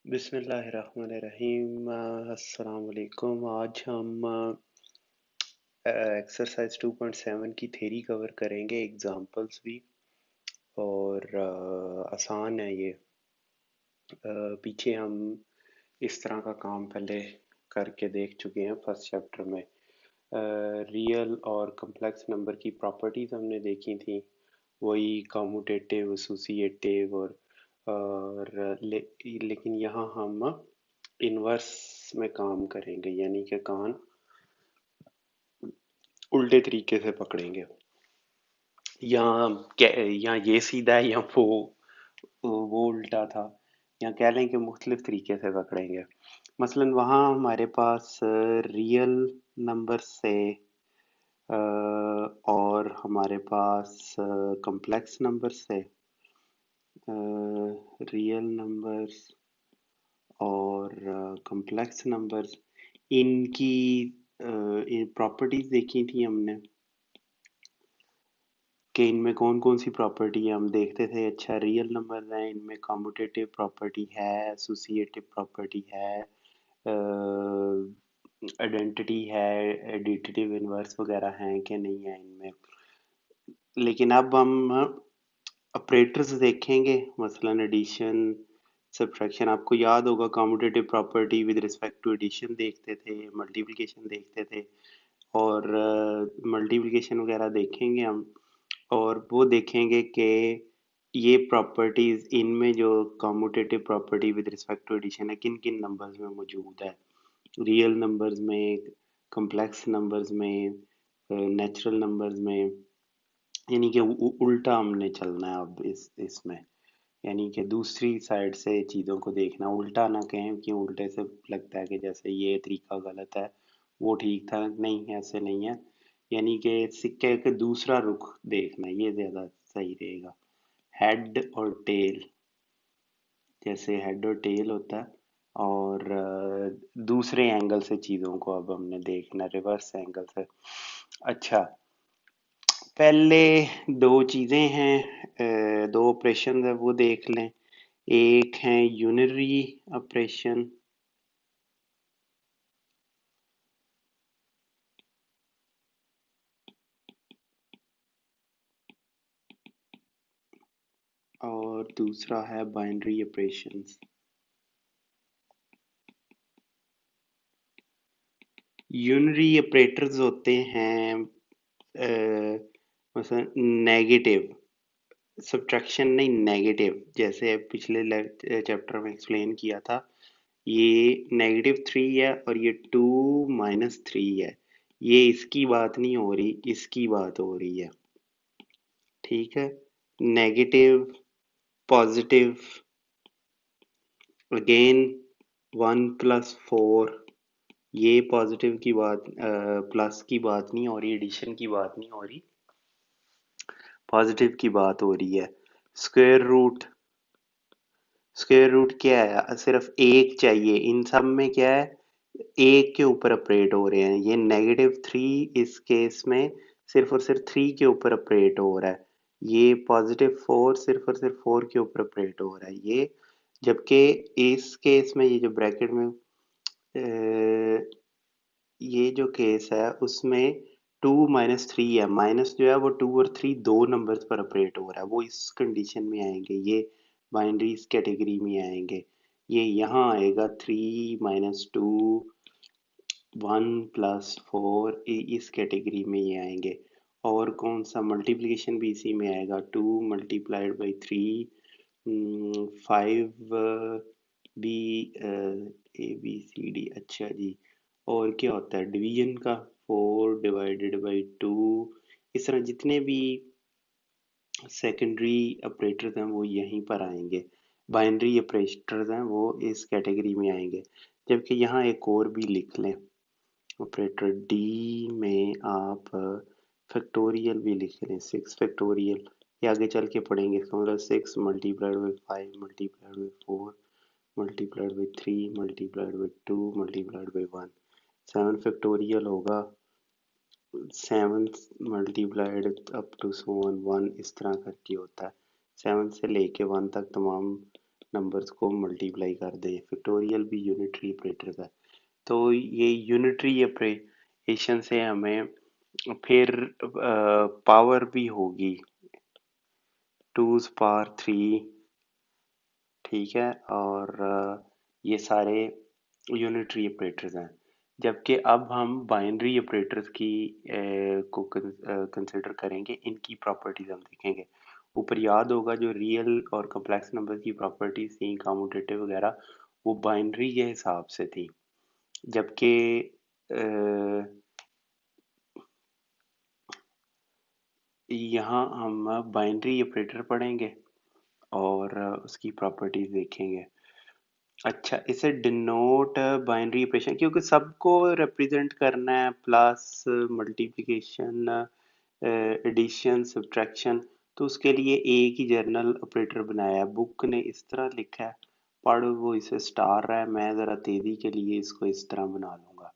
बिस्मिल्लाहिर्रहमानिर्रहीम। अस्सलाम वालेकुम। आज हम एक्सरसाइज 2.7 की थ्योरी कवर करेंगे, एग्जांपल्स भी। और आसान है ये। पीछे हम इस तरह का काम पहले करके देख चुके हैं फर्स्ट चैप्टर में। रियल और कम्प्लेक्स नंबर की प्रॉपर्टीज़ हमने देखी थी, वही कम्यूटेटिव, एसोसिएटिव लेकिन यहाँ हम इन्वर्स में काम करेंगे, यानी कि कान उल्टे तरीके से पकड़ेंगे। या ये सीधा है या वो उल्टा था, या कह लें कि मुख्तलिफ तरीके से पकड़ेंगे। मसलन वहाँ हमारे पास रियल नंबर से और हमारे पास कम्प्लेक्स नंबर से, रियल नंबर्स और कम्प्लेक्स नंबर्स, इनकी प्रॉपर्टीज देखी थी हमने कि इनमें कौन कौन सी प्रॉपर्टी है। हम देखते थे, अच्छा रियल नंबर हैं, इनमें कम्यूटेटिव प्रॉपर्टी है, एसोसिएटिव प्रॉपर्टी है, आइडेंटिटी है, एडिटिव इनवर्स वगैरह हैं कि नहीं है इनमें। लेकिन अब हम ऑपरेटर्स देखेंगे, मसलन एडिशन, सब्ट्रैक्शन। आपको याद होगा commutative property with respect to addition देखते थे, मल्टीप्लिकेशन देखते थे, और मल्टीप्लिकेशन वगैरह देखेंगे हम। और वो देखेंगे कि ये प्रॉपर्टीज इनमें जो commutative property with respect to addition है किन किन नंबर्स में मौजूद है, रियल नंबर्स में, कम्प्लेक्स नंबर्स में, नेचुरल नंबर्स में। यानी कि उल्टा हमने चलना है अब इसमें, यानी कि दूसरी साइड से चीज़ों को देखना। उल्टा ना कहें कि उल्टे से लगता है कि जैसे ये तरीका गलत है, वो ठीक था, नहीं ऐसे नहीं है। यानी कि सिक्के का दूसरा रुख देखना, ये ज़्यादा सही रहेगा। हेड और टेल, जैसे हेड और टेल होता है, और दूसरे एंगल से चीज़ों को अब हमने देखना, रिवर्स एंगल से। अच्छा, पहले दो चीज़ें हैं, दो ऑपरेशन है, वो देख लें। एक है यूनरी ऑपरेशन, और दूसरा है बाइनरी ऑपरेशंस। यूनरी ऑपरेटर्स होते हैं मतलब नेगेटिव, सब्ट्रैक्शन नहीं, नेगेटिव, जैसे पिछले चैप्टर में एक्सप्लेन किया था। ये -3 है और ये 2 - 3 है। ये इसकी बात नहीं हो रही, इसकी बात हो रही है। ठीक है, नेगेटिव, पॉजिटिव, अगेन 1 + 4, ये पॉजिटिव की बात, प्लस की बात नहीं हो रही, एडिशन की बात नहीं हो रही, पॉजिटिव की बात हो रही है। स्क्वायर रूट, स्क्वायर रूट क्या है, सिर्फ एक चाहिए। इन सब में क्या है, एक के ऊपर ऑपरेट हो रहे हैं। ये -3 इस केस में सिर्फ और सिर्फ 3 के ऊपर ऑपरेट हो रहा है। ये +4 सिर्फ और सिर्फ 4 के ऊपर ऑपरेट हो रहा है ये। जबकि इस केस में ये जो ब्रैकेट में ये जो केस है उसमें 2 - 3 है। माइनस जो है वो 2 और 3 दो नंबर्स पर ऑपरेट हो रहा है, वो इस कंडीशन में आएंगे, ये बाइनरीज कैटेगरी में आएंगे। ये यहाँ आएगा 3 - 2, 1 + 4, इस कैटेगरी में ये आएंगे। और कौन सा मल्टीप्लिकेशन भी इसी में आएगा, 2 × 3, 5 बी, ABCD। अच्छा जी, और क्या होता है डिवीजन का, 4/2। इस तरह जितने भी सेकेंडरी ऑपरेटर्स हैं वो यहीं पर आएंगे, बाइनरी ऑपरेटर्स हैं वो इस कैटेगरी में आएंगे। जबकि यहाँ एक और भी लिख लें, ऑपरेटर डी में आप फैक्टोरियल भी लिख लें, 6 फैक्टोरियल। ये आगे चल के पढ़ेंगे, इसका मतलब 6 × 5 × 4 × 3 × 2 × 1, 7 फैक्टोरियल होगा, 7 मल्टीप्लाइड अप टू 1, इस तरह करके होता है। 7 से लेके 1 तक तमाम नंबर्स को मल्टीप्लाई कर दें। फैक्टोरियल भी यूनिटरी ऑपरेटर है। तो ये यूनिटरी ऑपरेशन से हमें फिर पावर भी होगी 2^3, ठीक है, और ये सारे यूनिटरी ऑपरेटर्स हैं। जबकि अब हम बाइनरी ऑपरेटर्स की को कंसिडर करेंगे, इनकी प्रॉपर्टीज हम देखेंगे। ऊपर याद होगा जो रियल और कम्प्लेक्स नंबर की प्रॉपर्टीज थी, कम्यूटेटिव वगैरह, वो बाइनरी के हिसाब से थी। जबकि यहाँ हम बाइनरी ऑपरेटर पढ़ेंगे और उसकी प्रॉपर्टीज देखेंगे। अच्छा, इसे डिनोट बाइनरी ऑपरेशन, क्योंकि सबको रिप्रेजेंट करना है, प्लस मल्टीप्लिकेशन, एडिशन, सब्ट्रैक्शन, तो उसके लिए एक ही जर्नल ऑपरेटर बनाया है। बुक ने इस तरह लिखा है, पढ़ वो इसे स्टार रहा है, मैं ज़रा तेज़ी के लिए इसको इस तरह बना लूँगा,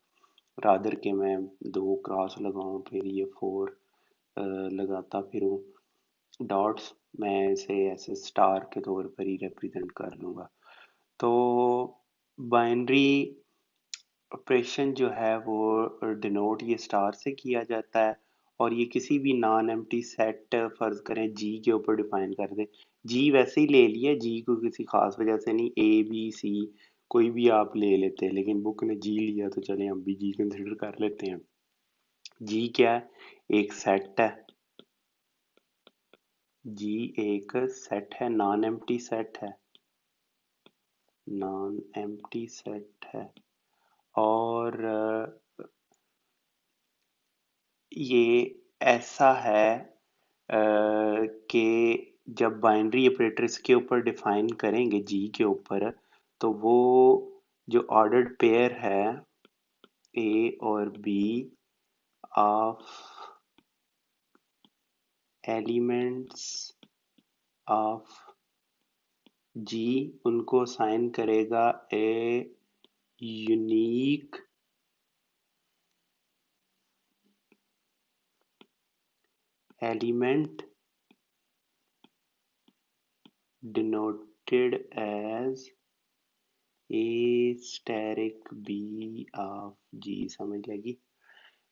रादर के मैं 2 क्रॉस लगाऊँ फिर ये 4 लगाता फिरूँ डॉट्स, मैं इसे ऐसे स्टार के तौर पर ही रिप्रेजेंट कर लूँगा। तो बाइनरी ऑपरेशन जो है वो डिनोट ये स्टार से किया जाता है, और ये किसी भी नॉन एम्प्टी सेट, फर्ज करें जी के ऊपर डिफाइन कर दें। जी वैसे ही ले लिया, जी को किसी खास वजह से नहीं, ए बी सी कोई भी आप ले लेते हैं, लेकिन बुक ने जी लिया तो चले हम भी जी कंसिडर कर लेते हैं। जी क्या है? एक सेट है। जी एक सेट है, नॉन एम्प्टी सेट है, नॉन एम्प्टी सेट है। और ये ऐसा है कि जब बाइनरी ऑपरेटर इसके ऊपर डिफाइन करेंगे जी के ऊपर, तो वो जो ऑर्डर्ड पेयर है ए और B of elements of G, उनको साइन करेगा a unique element denoted as A asterisk B of G. समझ लगी?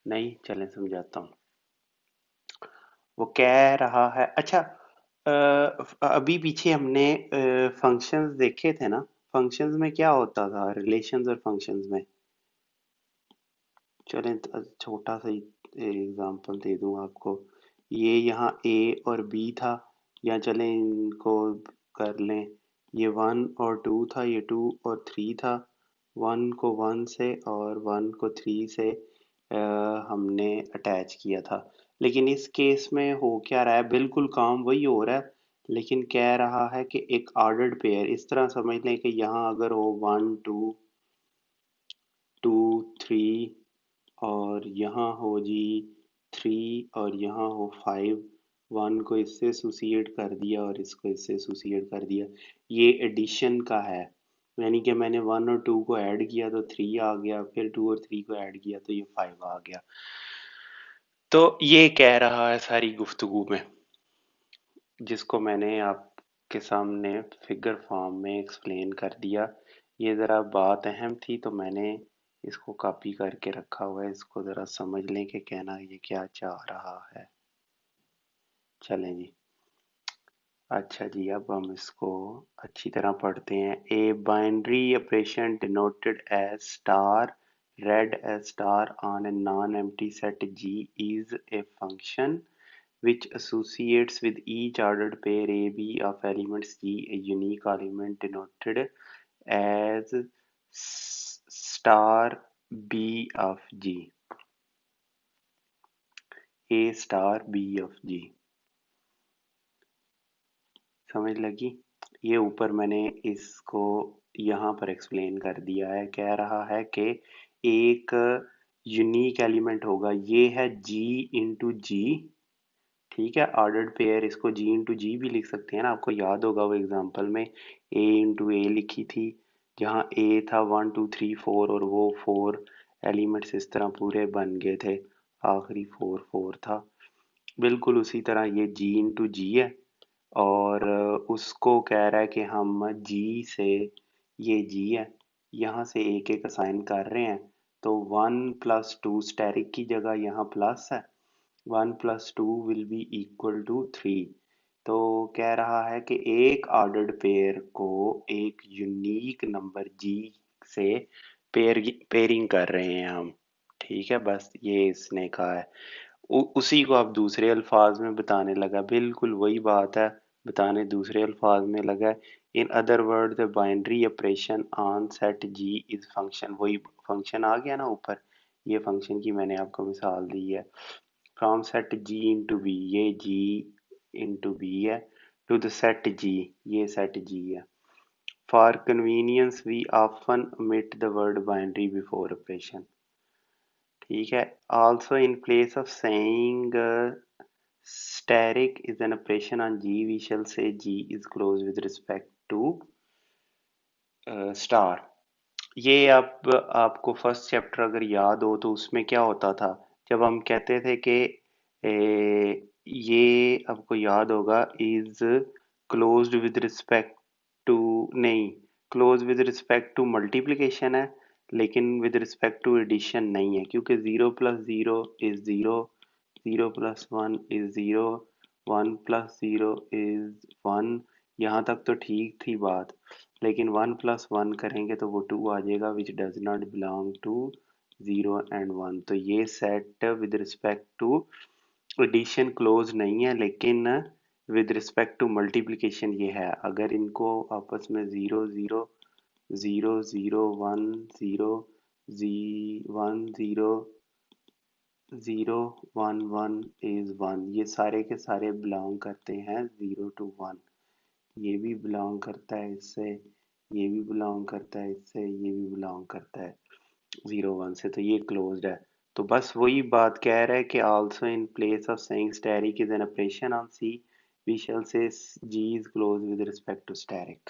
नहीं, चलें समझाता हूँ। वो कह रहा है, अच्छा, अभी पीछे हमने फंक्शंस देखे थे ना, फंक्शंस में क्या होता था रिलेशंस और फंक्शंस में? चलें छोटा सा एग्जांपल दे दूं आपको। ये यहाँ ए और बी था, या चलें इनको कर लें, ये 1 और 2 था, ये 2 और 3 था। 1 को 1 से और 1 को 3 से हमने अटैच किया था। लेकिन इस केस में हो क्या रहा है, बिल्कुल काम वही हो रहा है, लेकिन कह रहा है कि एक ऑर्डर्ड पेयर, इस तरह समझ लें कि यहाँ अगर हो 1 2 2 3 और यहाँ हो जी 3 और यहाँ हो 5, 1 को इससे एसोसिएट कर दिया और इसको इससे एसोसिएट कर दिया। ये एडिशन का है, यानी कि मैंने 1 और 2 को ऐड किया तो 3 आ गया, फिर 2 और 3 को ऐड किया तो ये 5 आ गया। तो ये कह रहा है सारी गुफ्तगू में, जिसको मैंने आपके सामने फिगर फॉर्म में एक्सप्लेन कर दिया। ये ज़रा बात अहम थी तो मैंने इसको कॉपी करके रखा हुआ है, इसको ज़रा समझ लें कि कहना ये क्या चाह रहा है। चलें जी। अच्छा जी, अब हम इसको अच्छी तरह पढ़ते हैं। A binary operation denoted as star read as star on a non-empty set G is a function which associates with each ordered pair AB of elements G a unique element denoted as star B of G, A star B of G। समझ लगी? ये ऊपर मैंने इसको यहाँ पर explain कर दिया है। कह रहा है कि एक यूनिक एलिमेंट होगा, ये है G इंटू जी, ठीक है, ऑर्डर्ड पेयर, इसको G इंटू जी भी लिख सकते हैं ना, आपको याद होगा वो एग्जांपल में A इंटू ए लिखी थी, जहाँ A था 1 2 3 4 और वो 4 एलिमेंट्स इस तरह पूरे बन गए थे, आखिरी 4 4 था। बिल्कुल उसी तरह ये G इंटू जी है, और उसको कह रहा है कि हम जी से, ये जी है, यहाँ से एक एक असाइन कर रहे हैं। तो 1 + 2 स्टैरिक की जगह यहाँ प्लस है, 1 + 2 विल बी इक्वल टू 3। तो कह रहा है कि एक ऑर्डर्ड पेयर को एक यूनिक नंबर जी से पेयरिंग कर रहे हैं हम। ठीक है, बस ये इसने कहा है। उसी को अब दूसरे अल्फाज में बताने लगा, बिल्कुल वही बात है, बताने दूसरे अल्फाज में लगा है। In other word the binary operation on set G is function, वही फंक्शन आ गया ना ऊपर, ये फंक्शन की मैंने आपको मिसाल दी है। From set G into B, ये जी इंटू बी है, टू द सेट जी, ये सेट जी है। For convenience we often omit the word binary before operation. ठीक है, also in place of saying steric is an operation on G, we shall say G is closed with respect to star। ये अब आपको first chapter अगर याद हो तो उसमें क्या होता था, जब हम कहते थे कि ये आपको याद होगा is closed with respect to, नहीं, close with respect to multiplication है, लेकिन विद रिस्पेक्ट टू एडिशन नहीं है, क्योंकि 0 + 0 इज 0, 0 + 1 इज 0, 1 + 0 इज 1। यहाँ तक तो ठीक थी बात, लेकिन 1 + 1 करेंगे तो वो 2 आ जाएगा, which does not belong to 0 and 1। तो ये set with respect to addition close नहीं है, लेकिन विद रिस्पेक्ट टू मल्टीप्लिकेशन ये है। अगर इनको आपस में 0 0 0 0 1 0 1 0 0 1 1 इज 1, ये सारे के सारे बिलोंग करते हैं 0 to 1। ये भी बिलोंग करता है इससे, ये भी बिलोंग करता है इससे, ये भी बिलोंग करता है 0 1 से, तो ये क्लोज्ड है। तो बस वही बात कह रहा है कि also in place of saying asterisk is an operation on C, we shall say G is close with respect to asterisk.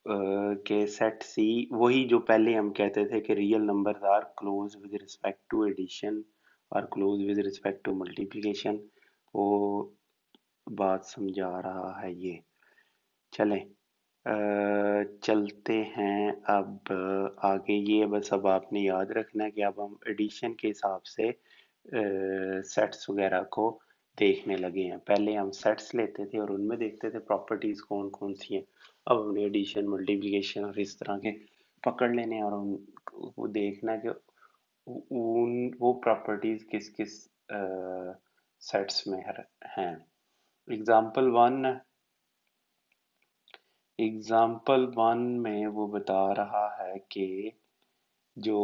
के सेट सी, वही जो पहले हम कहते थे कि real numbers are close with respect to addition और close with respect to multiplication, वो बात समझा रहा है ये। चलें, चलते हैं अब आगे। ये बस अब आपने याद रखना है कि अब हम एडिशन के हिसाब से सेट्स वगैरह को देखने लगे हैं। पहले हम सेट्स लेते थे और उनमें देखते थे प्रॉपर्टीज कौन कौन सी हैं। अब हमने एडिशन, मल्टीप्लिकेशन और इस तरह के पकड़ लेने हैं और उन वो देखना कि उन वो प्रॉपर्टीज किस किस सेट्स में हैं। एग्जाम्पल 1 में वो बता रहा है कि जो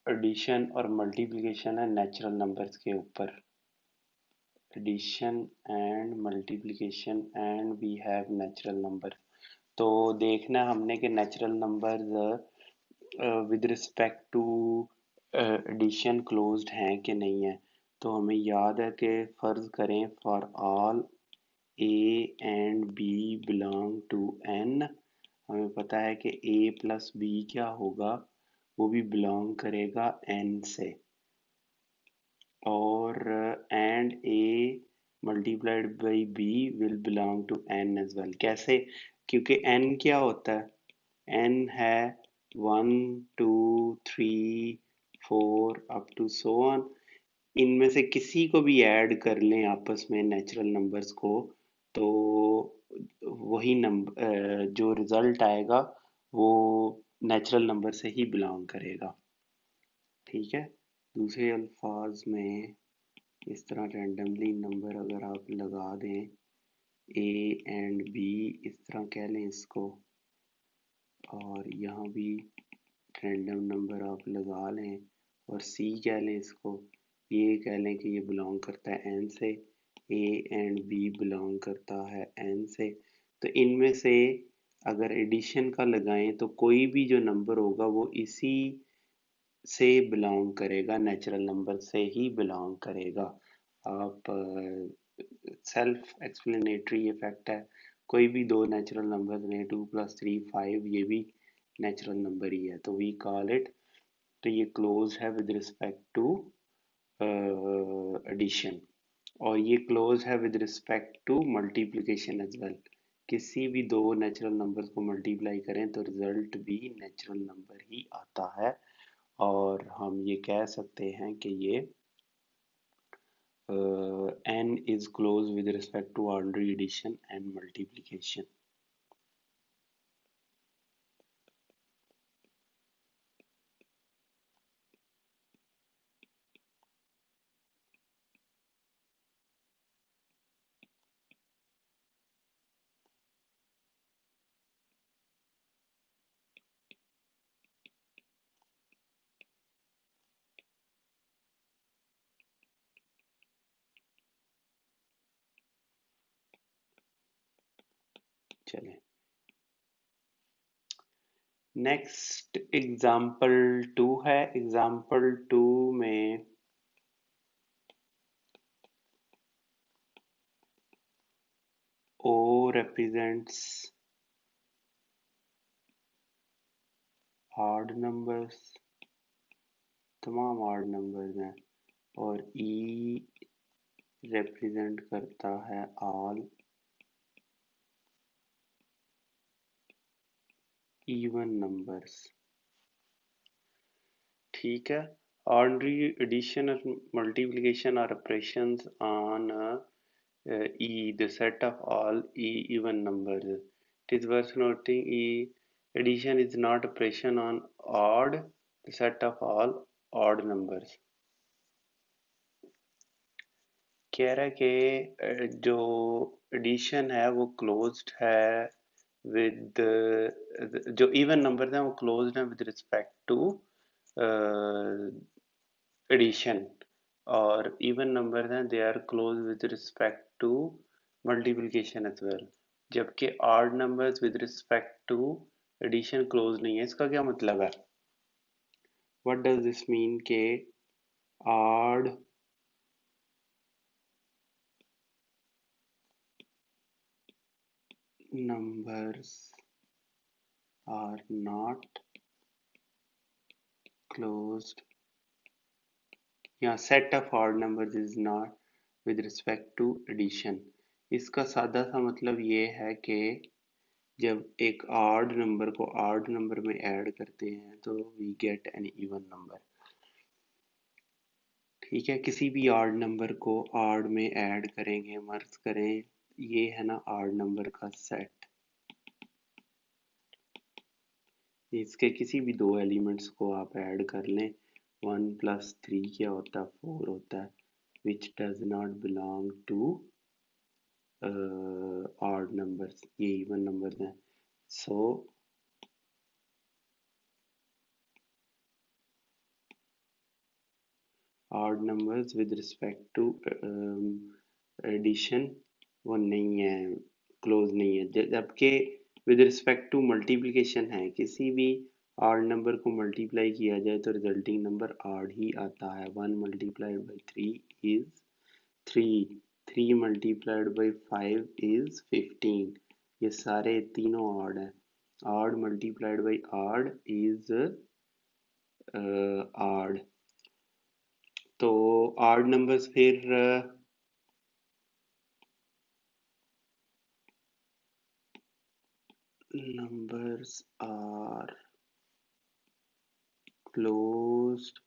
एडिशन और मल्टीप्लिकेशन है नेचुरल नंबर्स के ऊपर, addition and multiplication and we have natural number. तो देखना हमने कि natural numbers with respect to addition closed हैं कि नहीं है। तो हमें याद है कि फर्ज करें for all A and B belong to N, हमें पता है कि a + b क्या होगा, वो भी बिलोंग करेगा n से। और and a multiplied by b will belong to n as well. कैसे? क्योंकि n क्या होता है, n है 1 2 3 4 अप टू सो ऑन। इनमें से किसी को भी ऐड कर लें आपस में नेचुरल नंबर्स को, तो वही नंबर जो रिजल्ट आएगा वो नेचुरल नंबर से ही बिलोंग करेगा। ठीक है, दूसरे अल्फाज में इस तरह रैंडमली नंबर अगर आप लगा दें, ए एंड बी इस तरह कह लें इसको, और यहाँ भी रैंडम नंबर आप लगा लें और सी कह लें इसको, ये कह लें कि ये बिलोंग करता है एन से, ए एंड बी बिलोंग करता है एन से। तो इनमें से अगर एडिशन का लगाएं तो कोई भी जो नंबर होगा वो इसी से बिलोंग करेगा, नेचुरल नंबर से ही बिलोंग करेगा। आप सेल्फ एक्सप्लेनेटरी ये फैक्ट है, कोई भी दो नेचुरल नंबर लें 2 + 3 5, ये भी नेचुरल नंबर ही है, तो वी कॉल इट, तो ये क्लोज है विद रिस्पेक्ट टू एडिशन। और ये क्लोज है with respect to multiplication as well. किसी भी दो नेचुरल नंबर्स को मल्टीप्लाई करें तो रिजल्ट भी नेचुरल नंबर ही आता है। और हम ये कह सकते हैं कि ये n is close with respect to ordinary addition and multiplication। चलें, नेक्स्ट एग्जाम्पल 2 है। एग्जाम्पल 2 में O represents odd numbers, तमाम odd numbers हैं, और E represent करता है all even numbers। ठीक है, ordinary addition और multiplication are operations on E, the set of all E even numbers. It is worth noting E addition is not operation on odd, the set of all odd numbers। कह रहा है कि जो addition है वो closed है with, जो even number हैं वो क्लोज्ड हैं विद रिस्पेक्ट टू एडिशन, और इवन नंबर हैं they are close with respect to multiplication as well, जबकि odd numbers with respect to addition close नहीं है। इसका क्या मतलब है? व्हाट डज दिस मीन के odd numbers are not closed, या set of odd numbers is not with respect to addition। इसका सादा सा मतलब ये है कि जब एक odd नंबर को odd नंबर में ऐड करते हैं तो we get an even number। ठीक है, किसी भी odd नंबर को odd में ऐड करेंगे, मर्ज करें, ये है ना odd नंबर का सेट, इसके किसी भी दो एलिमेंट्स को आप ऐड कर लें, 1 + 3 क्या होता है, 4 होता है, which does not belong to odd numbers, ये इवन नंबर्स हैं। So odd numbers with respect to addition वो नहीं है, क्लोज नहीं है, जबकि विद रिस्पेक्ट टू मल्टीप्लिकेशन है। किसी भी ऑड नंबर को मल्टीप्लाई किया जाए तो रिजल्टिंग नंबर ऑड ही आता है। 1 multiplied by 3 is 3, 3 multiplied by 5 is 15। ये सारे तीनों ऑड हैं। Odd multiplied by odd is odd. तो ऑड नंबर्स फिर numbers are closed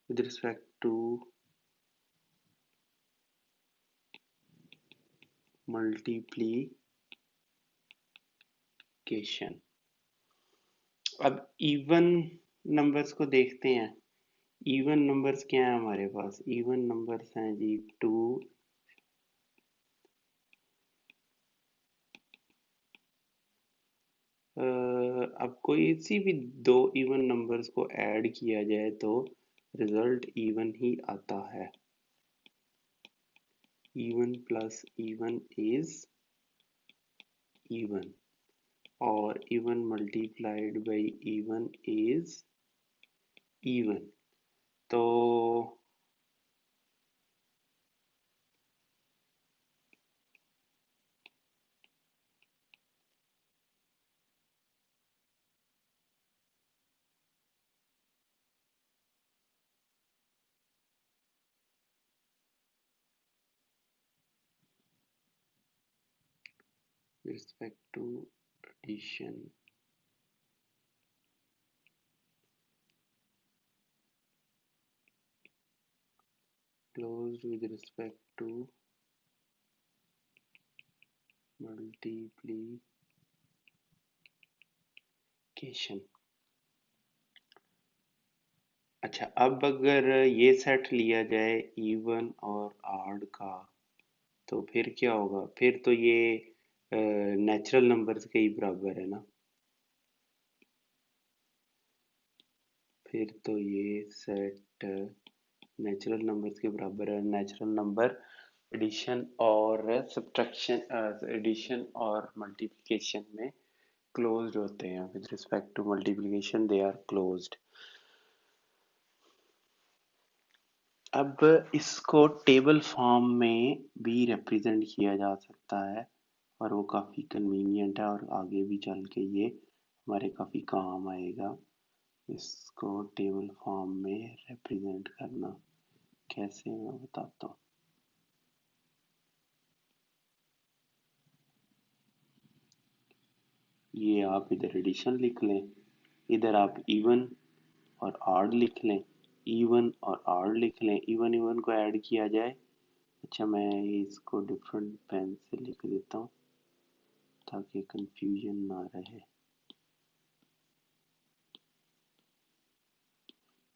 with respect to multiplication। अब इवन नंबर्स को देखते हैं। इवन नंबर्स क्या है हमारे पास? इवन नंबर्स हैं जी 2, अब कोई सी भी दो इवन नंबर्स को ऐड किया जाए तो रिजल्ट इवन ही आता है। Even plus even is even, और even multiplied by even is even. तो with respect to addition closed with respect to multiplication। अच्छा, अब अगर ये सेट लिया जाए इवन और ऑड का, तो फिर क्या होगा? फिर तो ये नेचुरल नंबर्स के ही बराबर है ना। फिर तो ये सेट नेचुरल नंबर्स के बराबर है। नेचुरल नंबर एडिशन और सब्ट्रैक्शन, एडिशन और मल्टीप्लिकेशन में क्लोज्ड होते हैं। With respect to multiplication they are closed. अब इसको टेबल फॉर्म में भी रिप्रेजेंट किया जा सकता है और वो काफ़ी कन्वीनियंट है और आगे भी चल के ये हमारे काफ़ी काम आएगा। इसको टेबल फॉर्म में रिप्रेजेंट करना कैसे, मैं बताता हूँ। ये आप इधर एडिशन लिख लें, इधर आप इवन और ऑड लिख लें, इवन और ऑड लिख लें, इवन इवन को ऐड किया जाए। अच्छा, मैं इसको डिफरेंट पेन से लिख देता हूँ ताकि कंफ्यूजन ना रहे।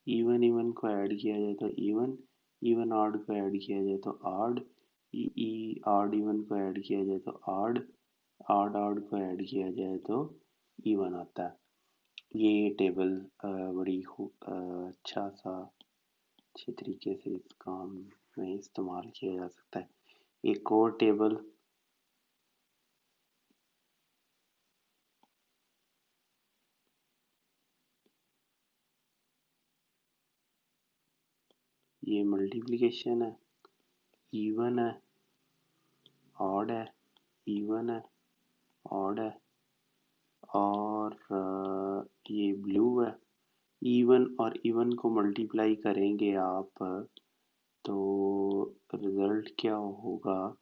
इवन इवन को ऐड किया जाए तो इवन, इवन ऑड को ऐड किया जाए तो ऑड, ऑड इवन को ऐड किया जाए तो ऑड, ऑड ऑड को ऐड किया जाए तो इवन आता है। ये टेबल बड़ी अच्छा सा अच्छे तरीके से इस काम में इस्तेमाल किया जा सकता है। एक और टेबल ये मल्टीप्लिकेशन है, इवन है, ऑड है, इवन है, ऑड है और ये ब्लू है। इवन और इवन को मल्टीप्लाई करेंगे आप तो रिजल्ट क्या होगा?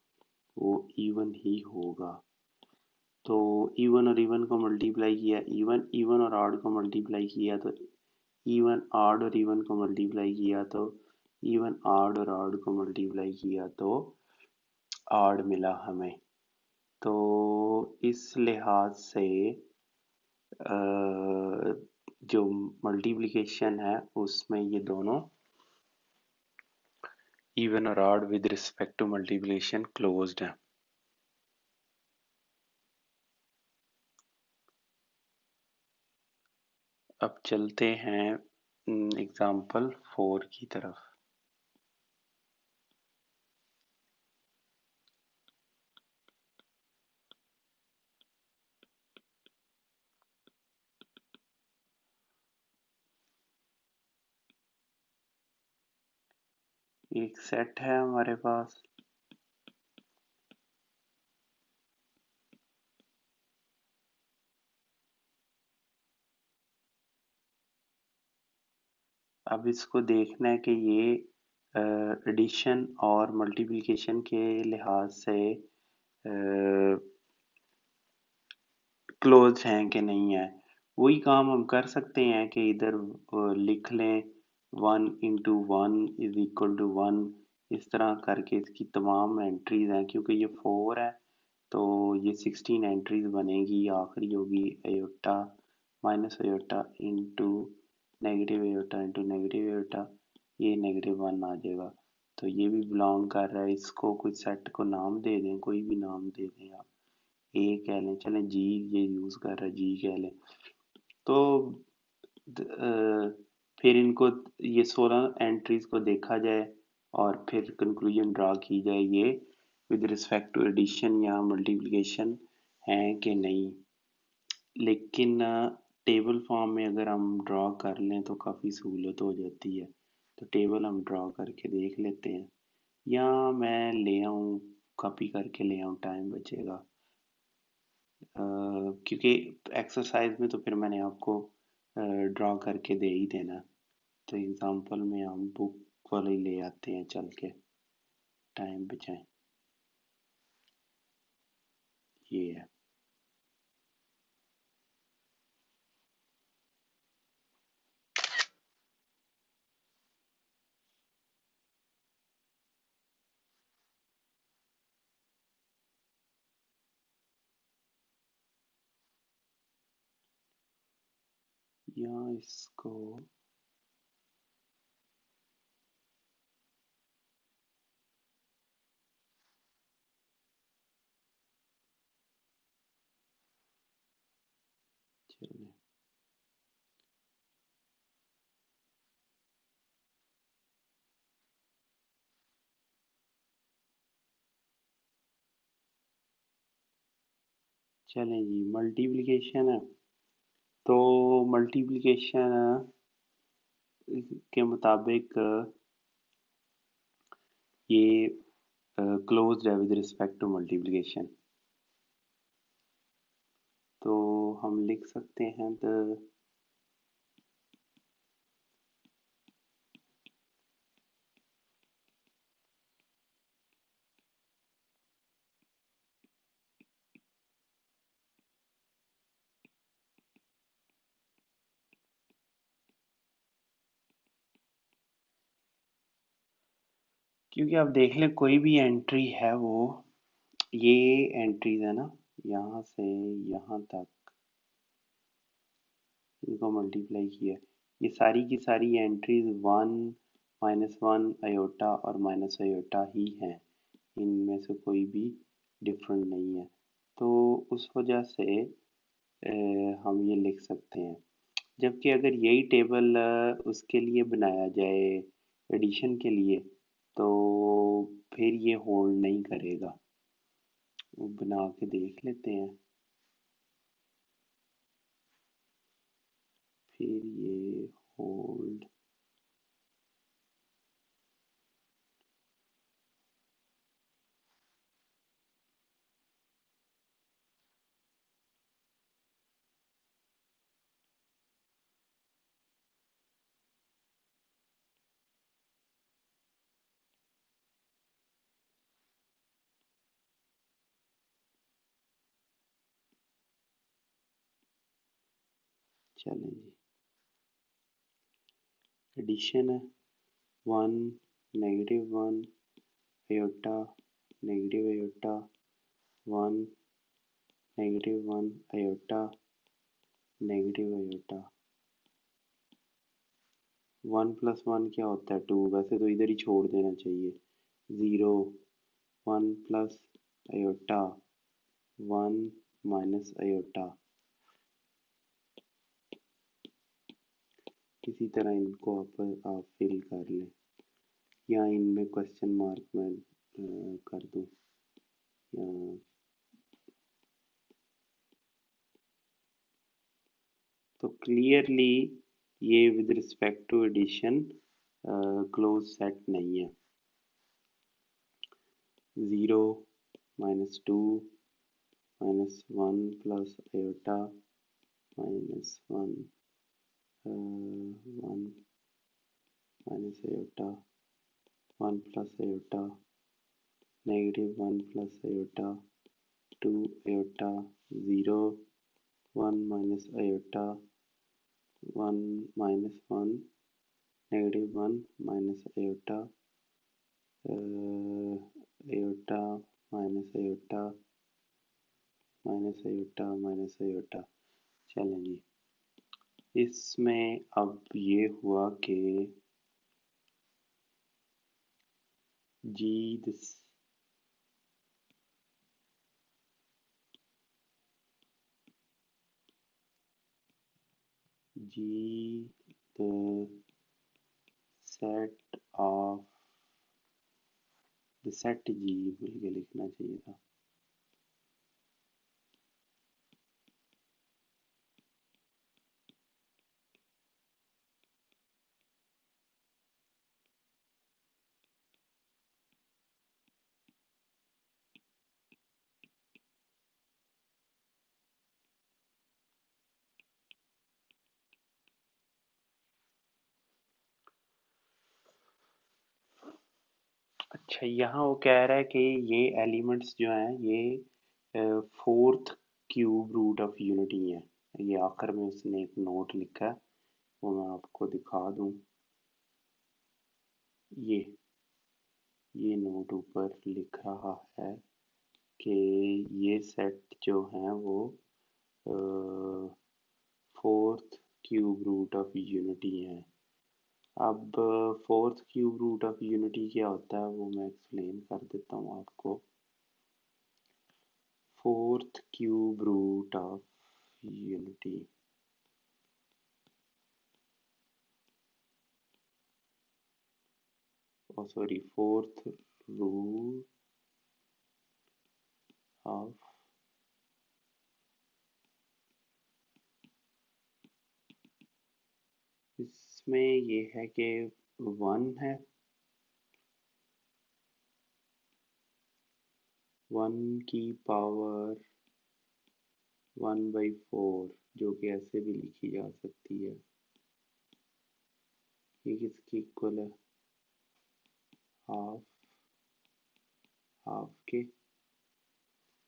वो इवन ही होगा। तो इवन और इवन को मल्टीप्लाई किया, इवन इवन और ऑड को मल्टीप्लाई किया तो इवन, ऑड और इवन को मल्टीप्लाई किया तो इवन, ऑड और ऑड को मल्टीप्लाई किया तो ऑड मिला हमें। तो इस लिहाज से जो मल्टीप्लिकेशन है उसमें ये दोनों इवन और odd with respect to multiplication closed है। अब चलते हैं एग्जाम्पल 4 की तरफ। एक सेट है हमारे पास, अब इसको देखना है कि ये एडिशन और मल्टीप्लिकेशन के लिहाज से क्लोज हैं कि नहीं है। वही काम हम कर सकते हैं कि इधर लिख लें 1 × 1 = 1, इस तरह करके इसकी तमाम एंट्रीज हैं। क्योंकि ये 4 है तो ये 16 एंट्रीज बनेगी। आखिरी होगी aorta minus aorta into negative aorta into negative aorta, ये -1 आ जाएगा। तो ये भी बिलोंग कर रहा है। इसको कोई सेट को नाम दे दें, कोई भी नाम दे दें आप, ए कह लें, चलें जी ये यूज़ कर रहा है, जी कह लें। तो फिर इनको, ये 16 एंट्रीज को देखा जाए और फिर कंक्लूजन ड्रा की जाए ये विद रिस्पेक्ट टू एडिशन या मल्टीप्लिकेशन है कि नहीं। लेकिन टेबल फॉर्म में अगर हम ड्रा कर लें तो काफ़ी सहूलत हो जाती है। तो टेबल हम ड्रा करके देख लेते हैं, या मैं ले आऊँ, कॉपी करके ले आऊँ, टाइम बचेगा। क्योंकि एक्सरसाइज में तो फिर मैंने आपको ड्रा करके दे ही देना। तो एग्जांपल में हम बुक वाले ले आते हैं, चल के टाइम बचाएं। ये है। या इसको चले चलें जी, मल्टीप्लिकेशन है तो मल्टीप्लिकेशन के मुताबिक ये क्लोज्ड है विद रिस्पेक्ट टू मल्टीप्लिकेशन, तो हम लिख सकते हैं द क्योंकि आप देख लें कोई भी एंट्री है वो ये एंट्रीज है ना, यहाँ से यहाँ तक इनको मल्टीप्लाई किया, ये सारी की सारी एंट्रीज 1 -1 अयोटा और माइनस अयोटा ही हैं, इनमें से कोई भी डिफरेंट नहीं है, तो उस वजह से हम ये लिख सकते हैं। जबकि अगर यही टेबल उसके लिए बनाया जाए एडिशन के लिए तो फिर ये होल्ड नहीं करेगा, वो बना के देख लेते हैं फिर ये होल्ड चलें जी, एडिशन है 1 -1 अयोटा अयोटा 1 -1 अयोटा अयोटा 1 + 1 क्या होता है 2, वैसे तो इधर ही छोड़ देना चाहिए 0 1 प्लस अयोटा 1 माइनस अयोटा, किसी तरह इनको आप फिल कर लें या इनमें क्वेश्चन मार्क में कर दूं या तो क्लियरली ये with respect to addition close set नहीं है। 0 -2 -1 plus iota -1 1 minus iota 1 plus iota -1 plus iota 2 iota 0 1 minus iota 1 -1 -1 minus iota iota iota iota. चलें जी, इसमें अब ये हुआ कि जी this G the set of the set G भूल के लिखना चाहिए था। अच्छा, यहाँ वो कह रहा है कि ये एलिमेंट्स जो हैं ये fourth cube root of unity है, ये आखिर में उसने एक नोट लिखा है वो मैं आपको दिखा दूं, ये ये नोट ऊपर लिख रहा है कि ये सेट जो हैं वो fourth cube root of unity है। अब fourth cube root of unity क्या होता है वो मैं एक्सप्लेन कर देता हूँ आपको। Fourth cube root of unity, sorry, fourth root of इसमें ये है कि 1 है, 1 की पावर 1/4, जो कि ऐसे भी लिखी जा सकती है। ये किसकी इक्वल है? हाफ, हाफ के,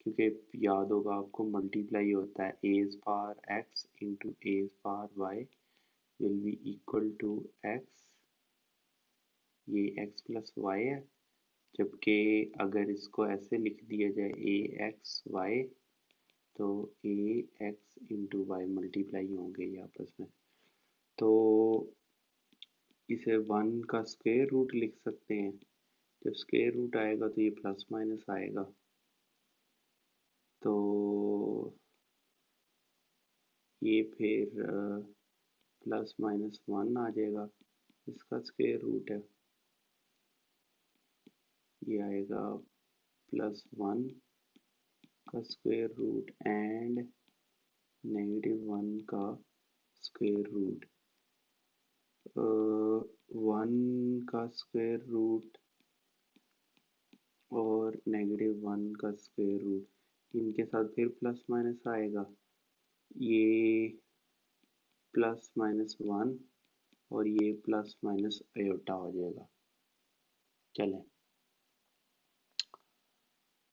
क्योंकि याद होगा आपको मल्टीप्लाई होता है A power X into A power Y will be equal to X, ये एक्स प्लस वाई है। जबकि अगर इसको ऐसे लिख दिया जाए ए एक्स वाई, तो ए एक्स इंटू वाई मल्टीप्लाई होंगे ये आपस में, तो इसे 1 का स्क्वायर रूट लिख सकते हैं। जब स्क्वायर रूट आएगा तो ये प्लस माइनस आएगा, तो ये फिर प्लस माइनस 1 आ जाएगा, इसका स्क्वायर रूट है, ये आएगा +1 का स्क्वायर रूट एंड -1 का स्क्वायर रूट। 1 का स्क्वायर रूट और -1 का स्क्वायर रूट, इनके साथ फिर प्लस माइनस आएगा, ये +-1 और ये प्लस माइनस आयोटा हो जाएगा। चलें,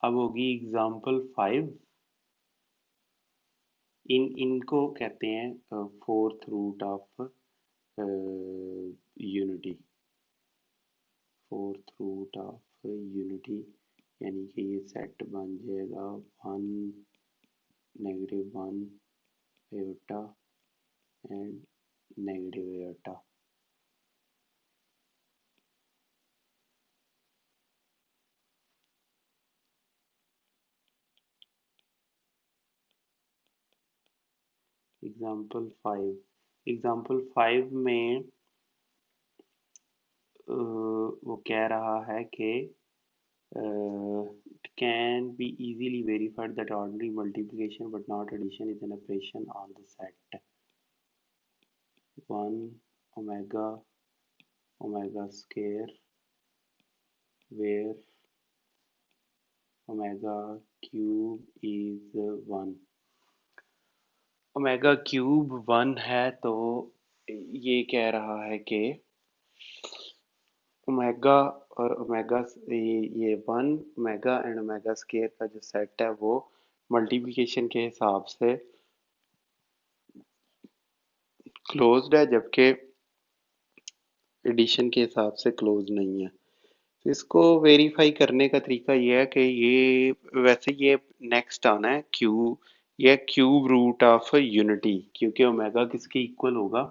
अब होगी एग्जाम्पल 5। इनको कहते हैं fourth root of unity, fourth root of unity, यानी कि ये सेट बन जाएगा 1, -1 iota and negative iota. Example 5 में वो कह रहा है कि it can be easily verified that ordinary multiplication but not addition is an operation on the set 1 omega omega square where omega cube is 1। Omega cube 1 है, तो ये कह रहा है कि ओमेगा और ओमेगा, ये 1 ओमेगा एंड ओमेगा स्क्वायर का जो सेट है वो मल्टीप्लिकेशन के हिसाब से क्लोज्ड है, जबकि एडिशन के हिसाब से क्लोज नहीं है। तो इसको वेरीफाई करने का तरीका ये है कि ये वैसे ये नेक्स्ट आना है ये क्यूब रूट ऑफ यूनिटी, क्योंकि ओमेगा किसके इक्वल होगा?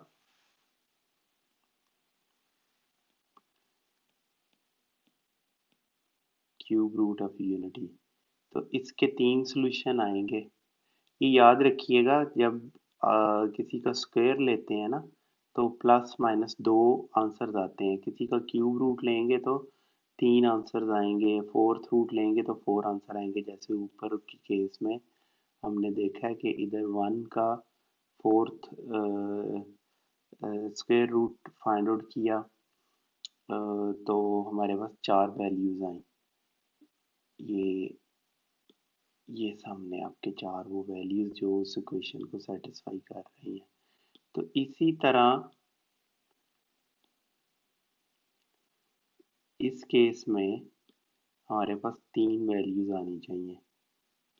Cube root of unity. तो इसके 3 सॉल्यूशन आएंगे। ये याद रखिएगा, जब किसी का स्क्वायर लेते हैं ना, तो प्लस माइनस 2 आंसर्स आते हैं। किसी का क्यूब रूट लेंगे तो 3 आंसर्स आएंगे, फोर्थ रूट लेंगे तो 4 आंसर आएंगे। जैसे ऊपर के केस में हमने देखा है कि इधर 1 का fourth square root find out किया, तो हमारे पास 4 वैल्यूज आई। ये ये सामने आपके 4 वो वैल्यूज जो उस इक्वेशन को सेटिस्फाई कर रही हैं। तो इसी तरह इस केस में हमारे पास 3 वैल्यूज आनी चाहिए।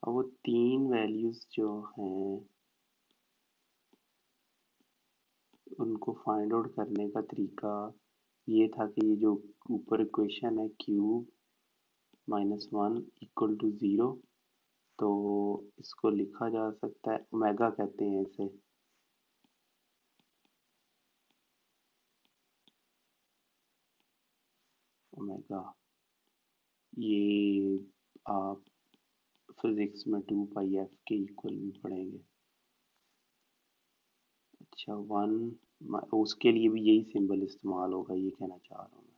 अब वो 3 वैल्यूज जो हैं उनको फाइंड आउट करने का तरीका ये था कि ये जो ऊपर इक्वेशन है क्यूब -1 इक्वल टू 0, तो इसको लिखा जा सकता है, ओमेगा कहते हैं इसे, ओमेगा, ये आप फिजिक्स में 2 पाई एफ के इक्वल भी पढ़ेंगे। अच्छा 1, उसके लिए भी यही सिंबल इस्तेमाल होगा, ये कहना चाह रहा हूँ मैं।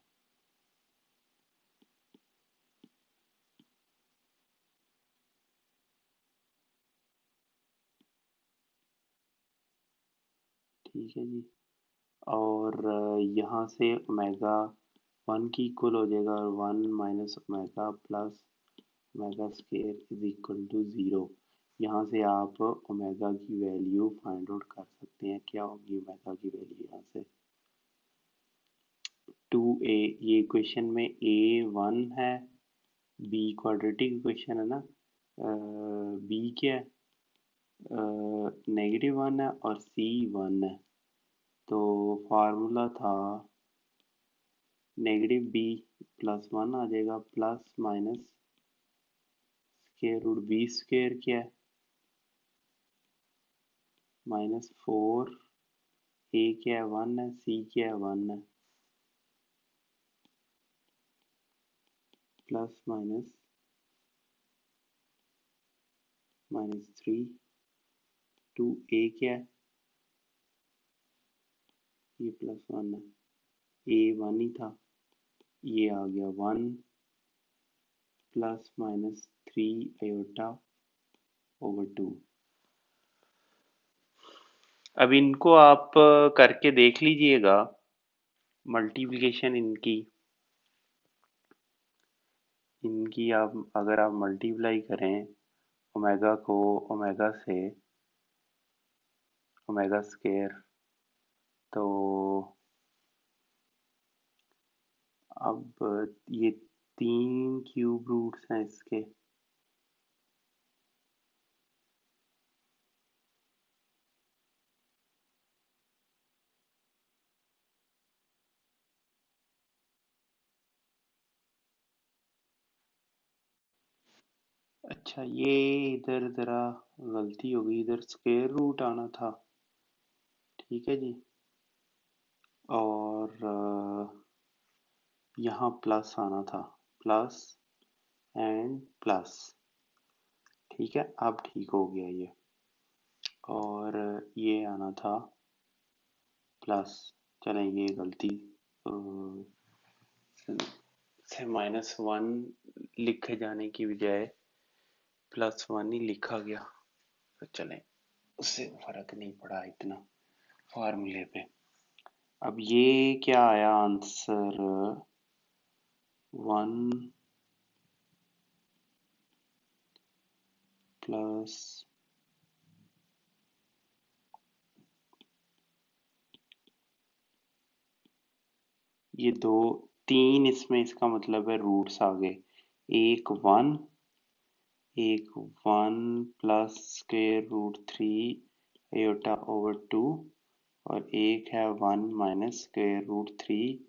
ठीक है जी। और यहाँ से ओमेगा 1 की इक्वल हो जाएगा, और 1 minus omega plus omega square is equal to 0। यहाँ से आप ओमेगा की वैल्यू फाइंड आउट कर सकते हैं। क्या होगी ओमेगा की वैल्यू यहाँ से? 2a, ये इक्वेशन में a 1 है, b क्वाड्रेटिक इक्वेशन है ना, b क्या है, -1 है, और c 1 है। तो फार्मूला था -b + 1 आ जाएगा, plus minus square root b square क्या है, -4, a क्या है 1 है, c क्या है 1 है, प्लस माइनस -3, 2a क्या है, ये +1 है, a 1 ही था, ये आ गया 1 प्लस माइनस 3 आयोटा/2। अब इनको आप करके देख लीजिएगा, मल्टीप्लिकेशन इनकी आप अगर आप मल्टीप्लाई करें ओमेगा को ओमेगा से, ओमेगा स्क्वायर, तो अब ये 3 क्यूब रूट्स हैं इसके। अच्छा ये इधर ज़रा गलती हो गई, इधर स्क्वायर रूट आना था। ठीक है जी। और यहाँ प्लस आना था, प्लस एंड प्लस। ठीक है, अब ठीक हो गया ये। और ये आना था प्लस, चलें ये गलती से -1 लिखे जाने की बजाय +1 ही लिखा गया, तो चलें उससे फर्क नहीं पड़ा इतना फार्मूले पे। अब ये क्या आया आंसर, 1 प्लस ये 2 3, इसमें इसका मतलब है रूट्स आ गए, एक 1 प्लस स्क्वायर रूट 3 आयोटा/2, और एक है 1 माइनस स्क्वायर रूट 3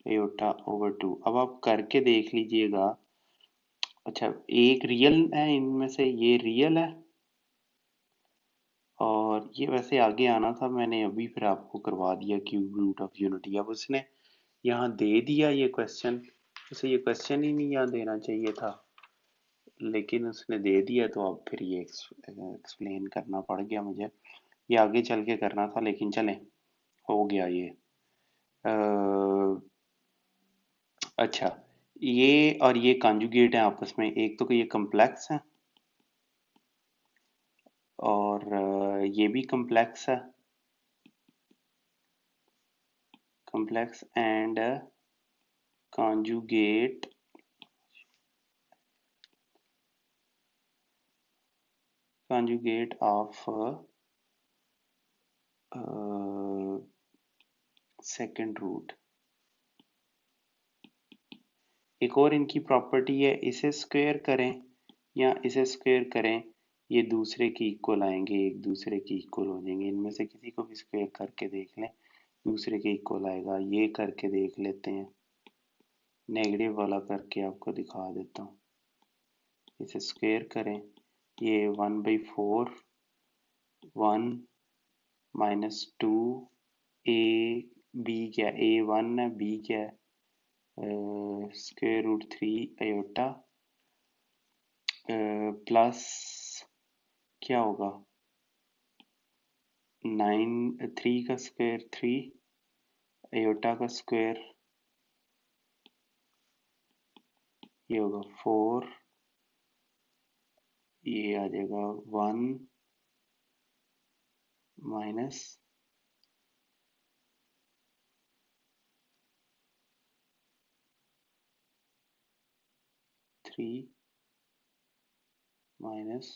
आयोटा/2। अब आप करके देख लीजिएगा। अच्छा एक रियल है इनमें से, ये रियल है, और ये वैसे आगे आना था, मैंने अभी फिर आपको करवा दिया क्यूब रूट ऑफ यूनिटी। अब उसने यहाँ दे दिया ये क्वेश्चन, उसे ये क्वेश्चन ही नहीं यहाँ देना चाहिए था, लेकिन उसने दे दिया, तो अब फिर ये एक्सप्लेन करना पड़ गया मुझे। ये आगे चल के करना था, लेकिन चलें हो गया ये। अच्छा ये और ये कॉन्जुगेट है आपस में, एक तो ये कम्प्लेक्स है, और ये भी कम्प्लेक्स है, complex and conjugate of second root. एक और इनकी प्रॉपर्टी है, इसे स्क्वायर करें या इसे स्क्वायर करें, ये दूसरे के इक्वल आएंगे, एक दूसरे के इक्वल हो जाएंगे। इनमें से किसी को भी स्क्वायर करके देख लें, दूसरे के इक्वल आएगा। ये करके देख लेते हैं, नेगेटिव वाला करके आपको दिखा देता हूँ। इसे स्क्वायर करें, ये 1/4, 1 माइनस 2, ए बी क्या, A1 है, बी क्या है स्क्वायर रूट 3 आयोटा प्लस क्या होगा 9 3 का स्क्वायर 3 आयोटा का स्क्वायर ये होगा 4 ये आ जाएगा 1 minus 3 minus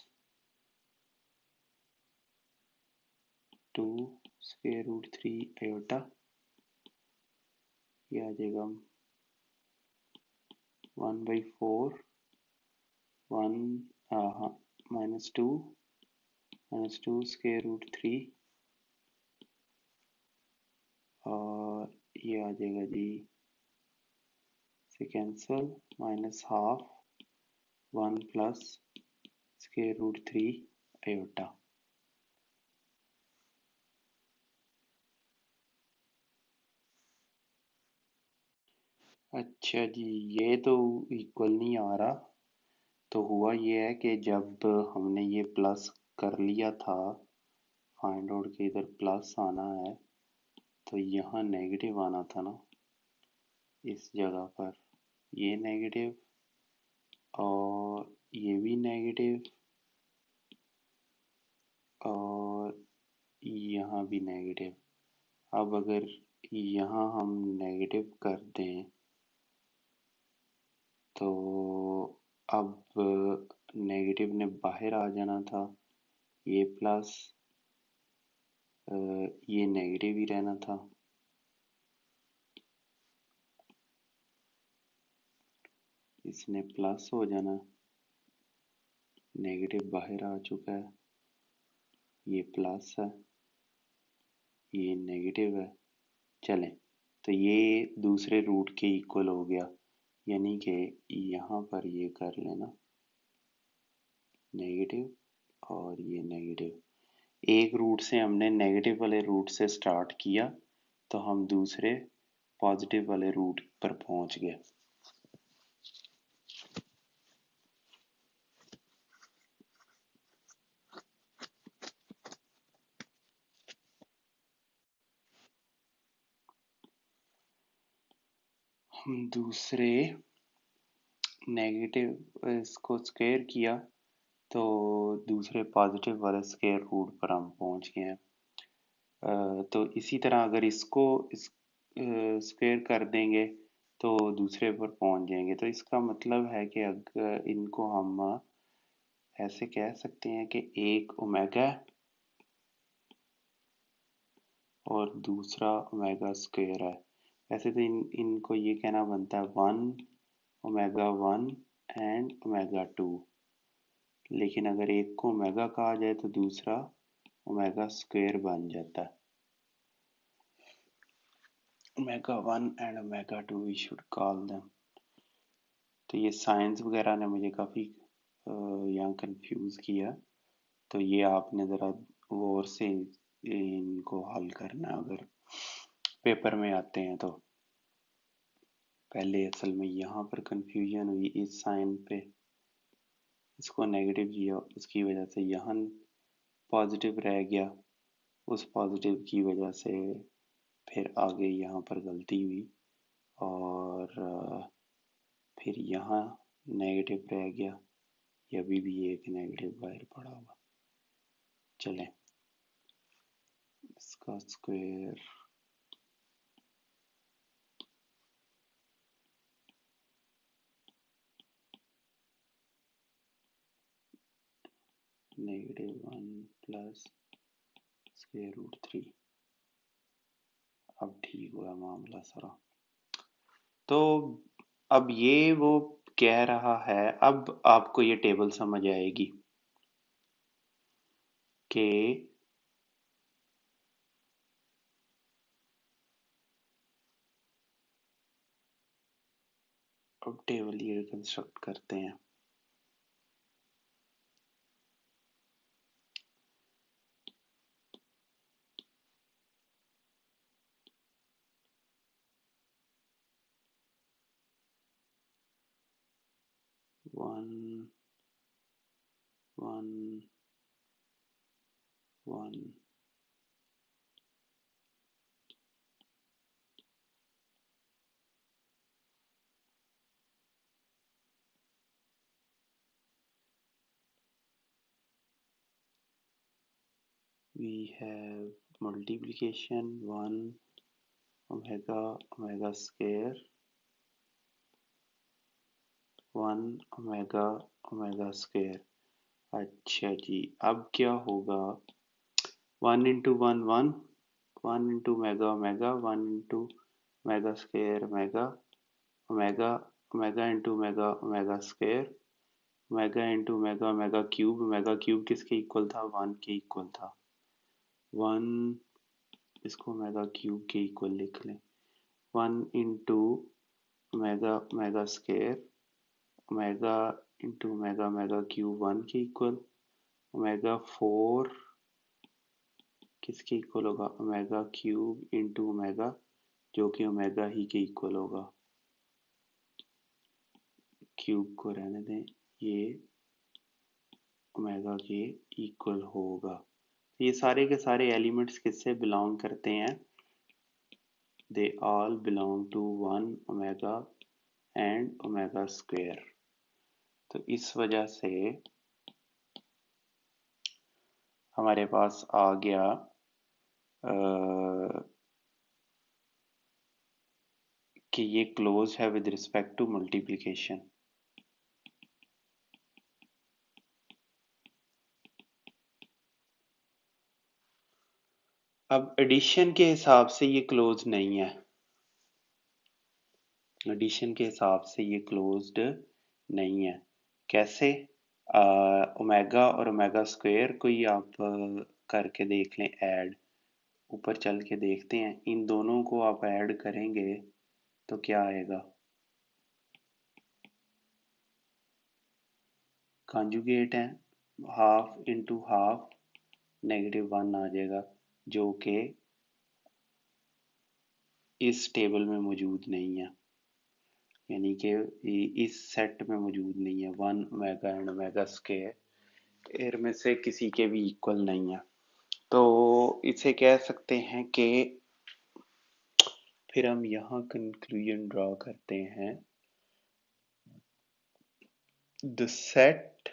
2 square root 3 iota ये आ जाएगा 1/4 1 हाँ -2 स्क्वायर रूट 3 और ये आ जाएगा जी से cancel -12 1 plus square root 3 iota. अच्छा जी ये तो इक्वल नहीं आ रहा। तो हुआ ये है कि जब हमने ये प्लस कर लिया था फाइंड आउट के इधर प्लस आना है तो यहाँ नेगेटिव आना था ना इस जगह पर ये नेगेटिव और ये भी नेगेटिव और यहाँ भी नेगेटिव। अब अगर यहाँ हम नेगेटिव कर दें तो अब नेगेटिव ने बाहर आ जाना था ये प्लस ये नेगेटिव ही रहना था इसने प्लस हो जाना नेगेटिव बाहर आ चुका है ये प्लस है ये नेगेटिव है। चलें तो ये दूसरे रूट के इक्वल हो गया यानी कि यहाँ पर ये कर लेना नेगेटिव और ये नेगेटिव। एक रूट से हमने नेगेटिव वाले रूट से स्टार्ट किया तो हम दूसरे पॉजिटिव वाले रूट पर पहुंच गए। हम दूसरे नेगेटिव इसको स्क्वायर किया तो दूसरे पॉजिटिव वाले स्क्वायर रूट पर हम पहुंच गए हैं। तो इसी तरह अगर इसको स्क्वायर कर देंगे तो दूसरे पर पहुंच जाएंगे। तो इसका मतलब है कि अगर इनको हम ऐसे कह सकते हैं कि एक ओमेगा और दूसरा ओमेगा स्क्वायर है। वैसे तो इनको ये कहना बनता है 1 एंड ओमेगा 2 लेकिन अगर एक को ओमेगा कहा जाए तो दूसरा ओमेगा स्क्वायर बन जाता है। Omega 1 and omega 2 we should call them. तो ये साइंस वगैरह ने मुझे काफ़ी यहाँ कंफ्यूज किया तो ये आपने ज़रा गौर से इनको हल करना अगर पेपर में आते हैं तो। पहले असल में यहाँ पर कंफ्यूजन हुई इस साइन पे इसको नेगेटिव किया उसकी वजह से यहाँ पॉजिटिव रह गया उस पॉजिटिव की वजह से फिर आगे यहाँ पर गलती हुई और फिर यहाँ नेगेटिव रह गया ये अभी भी एक नेगेटिव बाहर पड़ा हुआ। चलें इसका स्क्वायर -1 प्लस स्क्वायर रूट 3 अब ठीक हुआ मामला सारा। तो अब ये वो कह रहा है अब आपको ये टेबल समझ आएगी कि अब टेबल ये कंस्ट्रक्ट करते हैं। 1 1 1 we have multiplication 1 omega square 1 omega square। अच्छा जी, अब क्या होगा? 1 into 1 1 1 into omega omega 1 into omega square omega omega omega into omega omega square omega into omega cube किसके इक्वल था? 1 के इक्वल था। 1 इसको ओमेगा क्यूब के इक्वल लिख लें। 1 into omega omega square omega into omega omega cube 1 के equal. Omega 4 किसके इक्वल होगा? ओमेगा क्यूब इंटू ओमेगा, जो कि ओमेगा ही के इक्वल होगा। क्यूब को रहने दें, ये ओमेगा के इक्वल होगा। ये सारे के सारे एलिमेंट्स किससे बिलोंग करते हैं? they all belong to 1 omega and omega square। तो इस वजह से हमारे पास आ गया कि ये क्लोज है विद रिस्पेक्ट टू मल्टीप्लिकेशन। अब एडिशन के हिसाब से ये क्लोज नहीं है। एडिशन के हिसाब से ये क्लोज्ड नहीं है। कैसे? ओमेगा और ओमेगा स्क्वायर को ही आप करके देख लें ऐड। ऊपर चल के देखते हैं, इन दोनों को आप ऐड करेंगे तो क्या आएगा? कॉन्जुगेट है, हाफ इंटू हाफ -1 आ जाएगा, जो कि इस टेबल में मौजूद नहीं है, यानी कि इस सेट में मौजूद नहीं है। 1 ओमेगा एंड ओमेगा स्क्वायर में से किसी के भी इक्वल नहीं है। तो इसे कह सकते हैं कि फिर हम यहाँ कंक्लूजन ड्रॉ करते हैं। द सेट,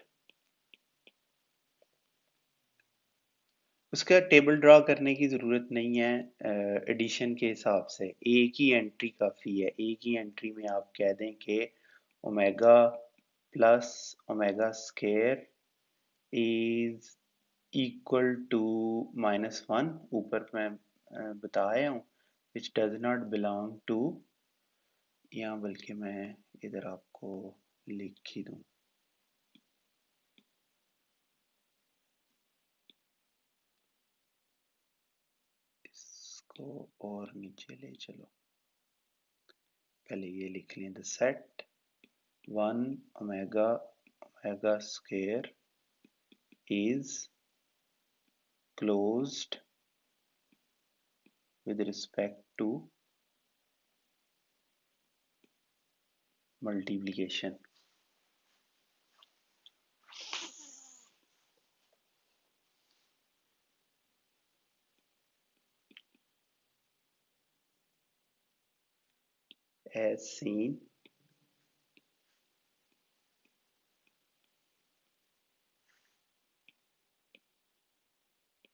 उसका टेबल ड्रॉ करने की ज़रूरत नहीं है एडिशन के हिसाब से, एक ही एंट्री काफ़ी है। एक ही एंट्री में आप कह दें कि omega plus omega square is equal to -1। ऊपर मैं बता आया हूँ, which does not belong to, यहाँ बल्कि मैं इधर आपको लिख ही दूँ, इसको और नीचे ले चलो, पहले ये लिख लें। The set 1 omega omega square is closed with respect to multiplication। as seen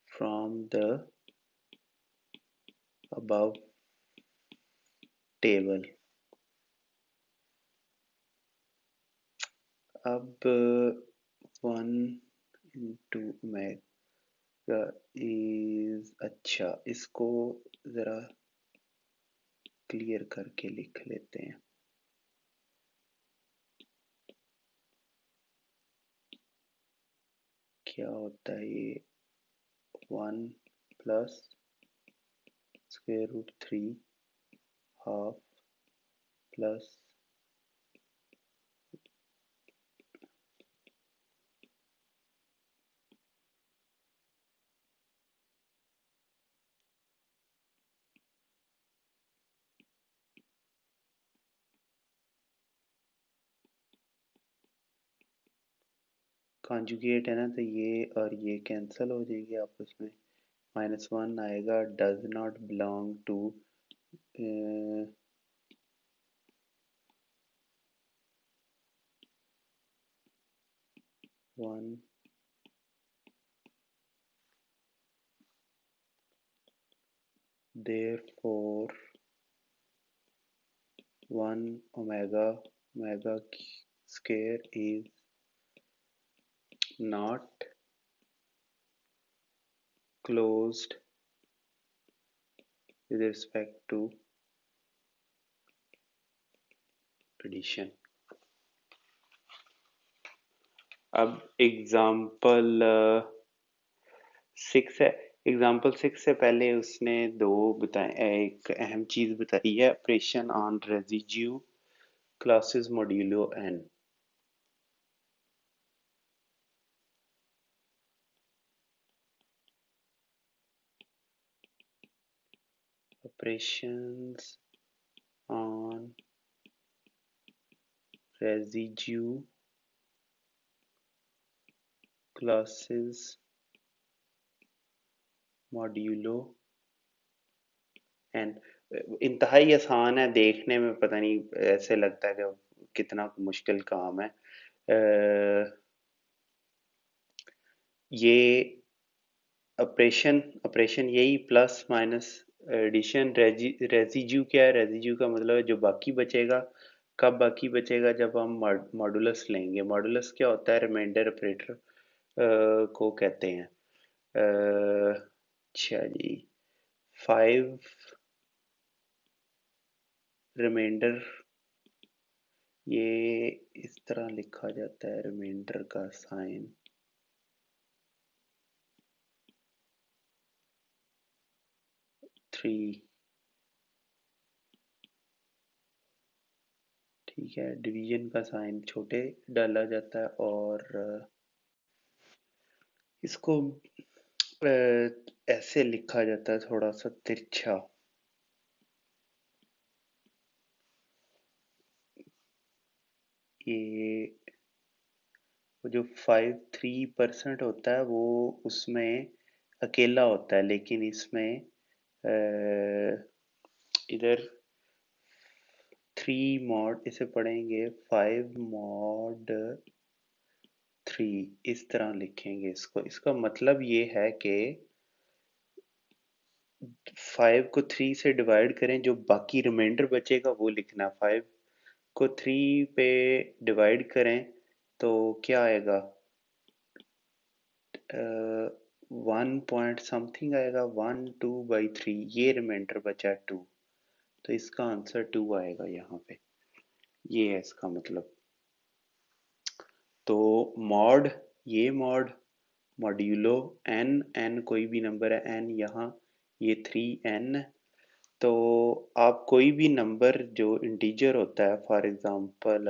from the above table। अब 1 इंटू ओमेगा इज, अच्छा इसको ज़रा क्लियर करके लिख लेते हैं। क्या होता है ये? 1 plus square root 3 half plus conjugate है ना, तो ये और ये कैंसिल हो जाएंगे आपस में, -1 आएगा, does not belong to 1, therefore 1 omega square is not closed with respect to addition. अब एग्जाम्पल 6 है। एग्जाम्पल 6 से पहले उसने दो बताए, एक अहम चीज बताई है, operation on residue classes modulo N. Operations on residue classes modulo N. इंतहाई आसान है देखने में, पता नहीं ऐसे लगता है कि कितना मुश्किल काम है। ये ऑपरेशन ऑपरेशन यही प्लस माइनस एडिशन। रेजिड्यू क्या है? रेजिड्यू का मतलब है जो बाकी बचेगा। कब बाकी बचेगा? जब हम मॉडुलस लेंगे। मॉडुलस क्या होता है? रिमाइंडर ऑपरेटर को कहते हैं। अच्छा जी, 5 रिमाइंडर, ये इस तरह लिखा जाता है रिमाइंडर का साइन, 3, ठीक है। डिवीजन का साइन छोटे डाला जाता है, और इसको ऐसे लिखा जाता है थोड़ा सा तिरछा। ये जो 5-3% होता है वो उसमें अकेला होता है, लेकिन इसमें इधर 3 मॉड, इसे पढ़ेंगे 5 mod 3, इस तरह लिखेंगे इसको। इसका मतलब ये है कि 5 को 3 से डिवाइड करें, जो बाकी रिमाइंडर बचेगा वो लिखना। 5 को 3 पे डिवाइड करें तो क्या आएगा? 1 पॉइंट समथिंग आएगा, 1/2/3, ये रिमाइंडर बचा 2, तो इसका आंसर 2 आएगा यहाँ पे। ये है इसका मतलब। तो मॉड, ये मॉड मॉड्यूलो एन, एन कोई भी नंबर है, एन यहाँ ये 3n। तो आप कोई भी नंबर जो इंटीजर होता है, फॉर एग्जांपल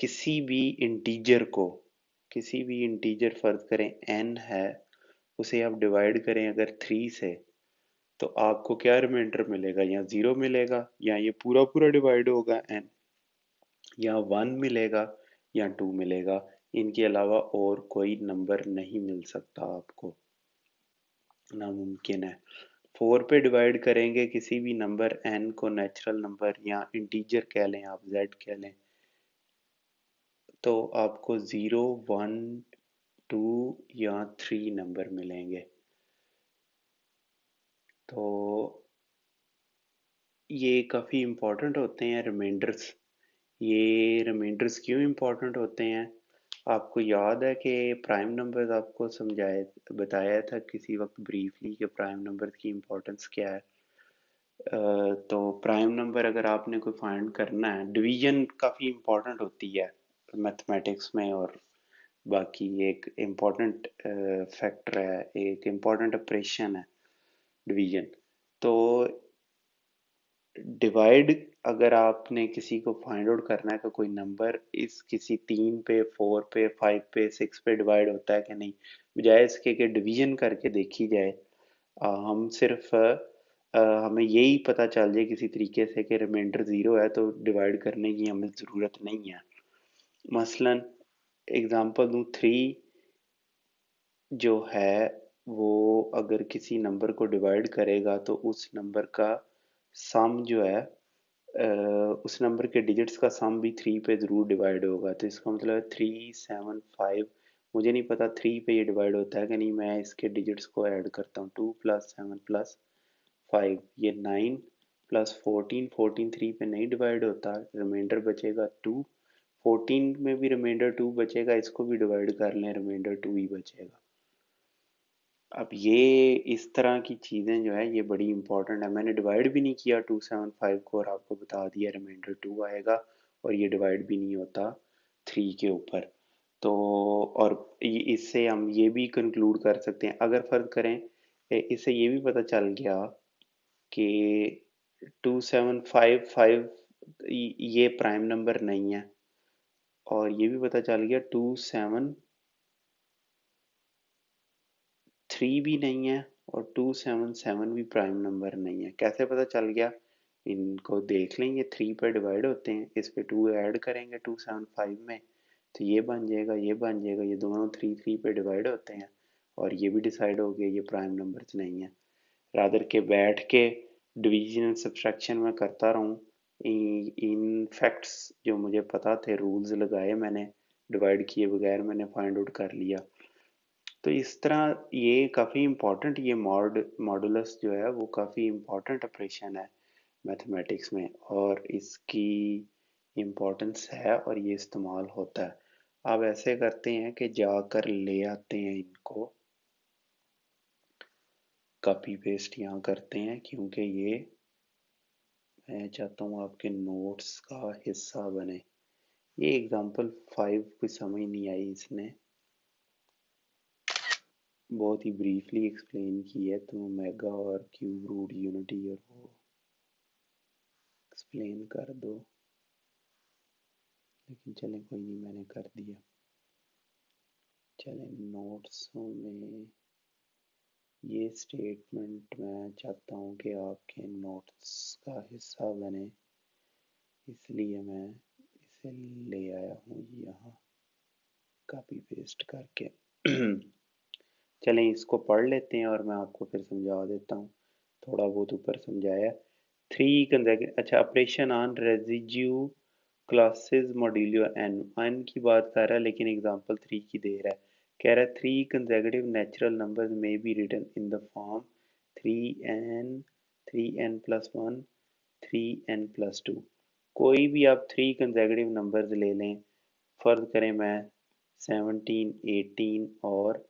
किसी भी इंटीजर को, किसी भी इंटीजर फर्ज करें n है, उसे आप डिवाइड करें अगर 3 से, तो आपको क्या रिमाइंडर मिलेगा? या 0 मिलेगा, या ये पूरा पूरा डिवाइड होगा n, या 1 मिलेगा, या 2 मिलेगा। इनके अलावा और कोई नंबर नहीं मिल सकता आपको, नामुमकिन है। 4 पे डिवाइड करेंगे किसी भी नंबर n को, नेचुरल नंबर या इंटीजर कह लें आप, z कह लें, तो आपको 0, 1, 2 या 3 नंबर मिलेंगे। तो ये काफ़ी इम्पोर्टेंट होते हैं रिमाइंडर्स। ये रिमाइंडर्स क्यों इम्पोर्टेंट होते हैं? आपको याद है कि प्राइम नंबर्स आपको समझाए बताया था किसी वक्त ब्रीफली कि प्राइम नंबर्स की इम्पोर्टेंस क्या है। तो प्राइम नंबर अगर आपने कोई फाइंड करना है, डिवीजन काफ़ी इम्पोर्टेंट होती है मैथमेटिक्स में, और बाकी एक इम्पोर्टेंट फैक्टर है, एक इम्पोर्टेंट ऑपरेशन है डिवीजन। तो डिवाइड, अगर आपने किसी को फाइंड आउट करना है कि कोई नंबर इस किसी 3 पे, 4 पे, 5 पे, 6 पे डिवाइड होता है कि नहीं, बजाय इसके कि डिवीजन करके देखी जाए, हम सिर्फ हमें यही पता चल जाए किसी तरीके से कि रिमाइंडर 0 है, तो डिवाइड करने की हमें ज़रूरत नहीं है। मसलन एग्जांपल दूं, 3 जो है वो अगर किसी नंबर को डिवाइड करेगा तो उस नंबर का सम जो है उस नंबर के डिजिट्स का सम भी 3 पे ज़रूर डिवाइड होगा। तो इसका मतलब है 3 7 5, मुझे नहीं पता 3 पे ये डिवाइड होता है कि नहीं, मैं इसके डिजिट्स को ऐड करता हूँ। 2 + 7 + 5, ये 9 + 14, 14 3 पे नहीं डिवाइड होता, रिमाइंडर बचेगा 2। 14 में भी रिमाइंडर 2 बचेगा, इसको भी डिवाइड कर लें, रिमाइंडर 2 ही बचेगा। अब ये इस तरह की चीज़ें जो है ये बड़ी इंपॉर्टेंट है। मैंने डिवाइड भी नहीं किया 275 को और आपको बता दिया रिमाइंडर 2 आएगा, और ये डिवाइड भी नहीं होता 3 के ऊपर। तो और इससे हम ये भी कंक्लूड कर सकते हैं, अगर फर्क करें, इससे ये भी पता चल गया कि 2755 ये प्राइम नंबर नहीं है, और ये भी पता चल गया 273 भी नहीं है, और 277 भी प्राइम नंबर नहीं है। कैसे पता चल गया? इनको देख लें, ये 3 पे डिवाइड होते हैं, इस पे 2 ऐड करेंगे 275 में, तो ये बन जाएगा, ये बन जाएगा, ये दोनों 3 3 पे डिवाइड होते हैं, और ये भी डिसाइड हो गया ये प्राइम नंबर्स नहीं है। रादर के बैठ के डिवीजन एंड सब्सट्रैक्शन में करता रहूं, इन फैक्ट्स जो मुझे पता थे, रूल्स लगाए मैंने, डिवाइड किए बगैर मैंने फाइंड आउट कर लिया। तो इस तरह ये काफ़ी इम्पोर्टेंट, ये मॉडुलस जो है वो काफ़ी इम्पोर्टेंट ऑपरेशन है मैथमेटिक्स में, और इसकी इम्पोर्टेंस है और ये इस्तेमाल होता है। अब ऐसे करते हैं कि जाकर ले आते हैं इनको, कॉपी पेस्ट यहाँ करते हैं, क्योंकि ये मैं चाहता हूँ आपके नोट्स का हिस्सा बने। ये एग्जांपल 5 कोई समझ नहीं आई, इसने बहुत ही ब्रीफली एक्सप्लेन की है, तो मेगा और क्यूब रूट यूनिटी और वो एक्सप्लेन कर दो, लेकिन चलें कोई नहीं, मैंने कर दिया। चलें नोट्सों में ये स्टेटमेंट मैं चाहता हूँ कि आपके नोट्स का हिस्सा बने, इसलिए मैं इसे ले आया हूँ यहाँ कॉपी पेस्ट करके। चलें इसको पढ़ लेते हैं और मैं आपको फिर समझा देता हूँ, थोड़ा बहुत ऊपर समझाया। 3 कंसेक्यूटिव, अच्छा, operation on residue classes modulo N, N की बात कर रहा है लेकिन एग्जांपल 3 की दे रहा है। कह रहा है 3 कंसेक्यूटिव नेचुरल नंबर्स में be written in the form 3n, 3n+1, 3n+2। कोई भी आप 3 कंसेक्यूटिव नंबर्स ले लें, फर्ज करें मैं 17, 18 और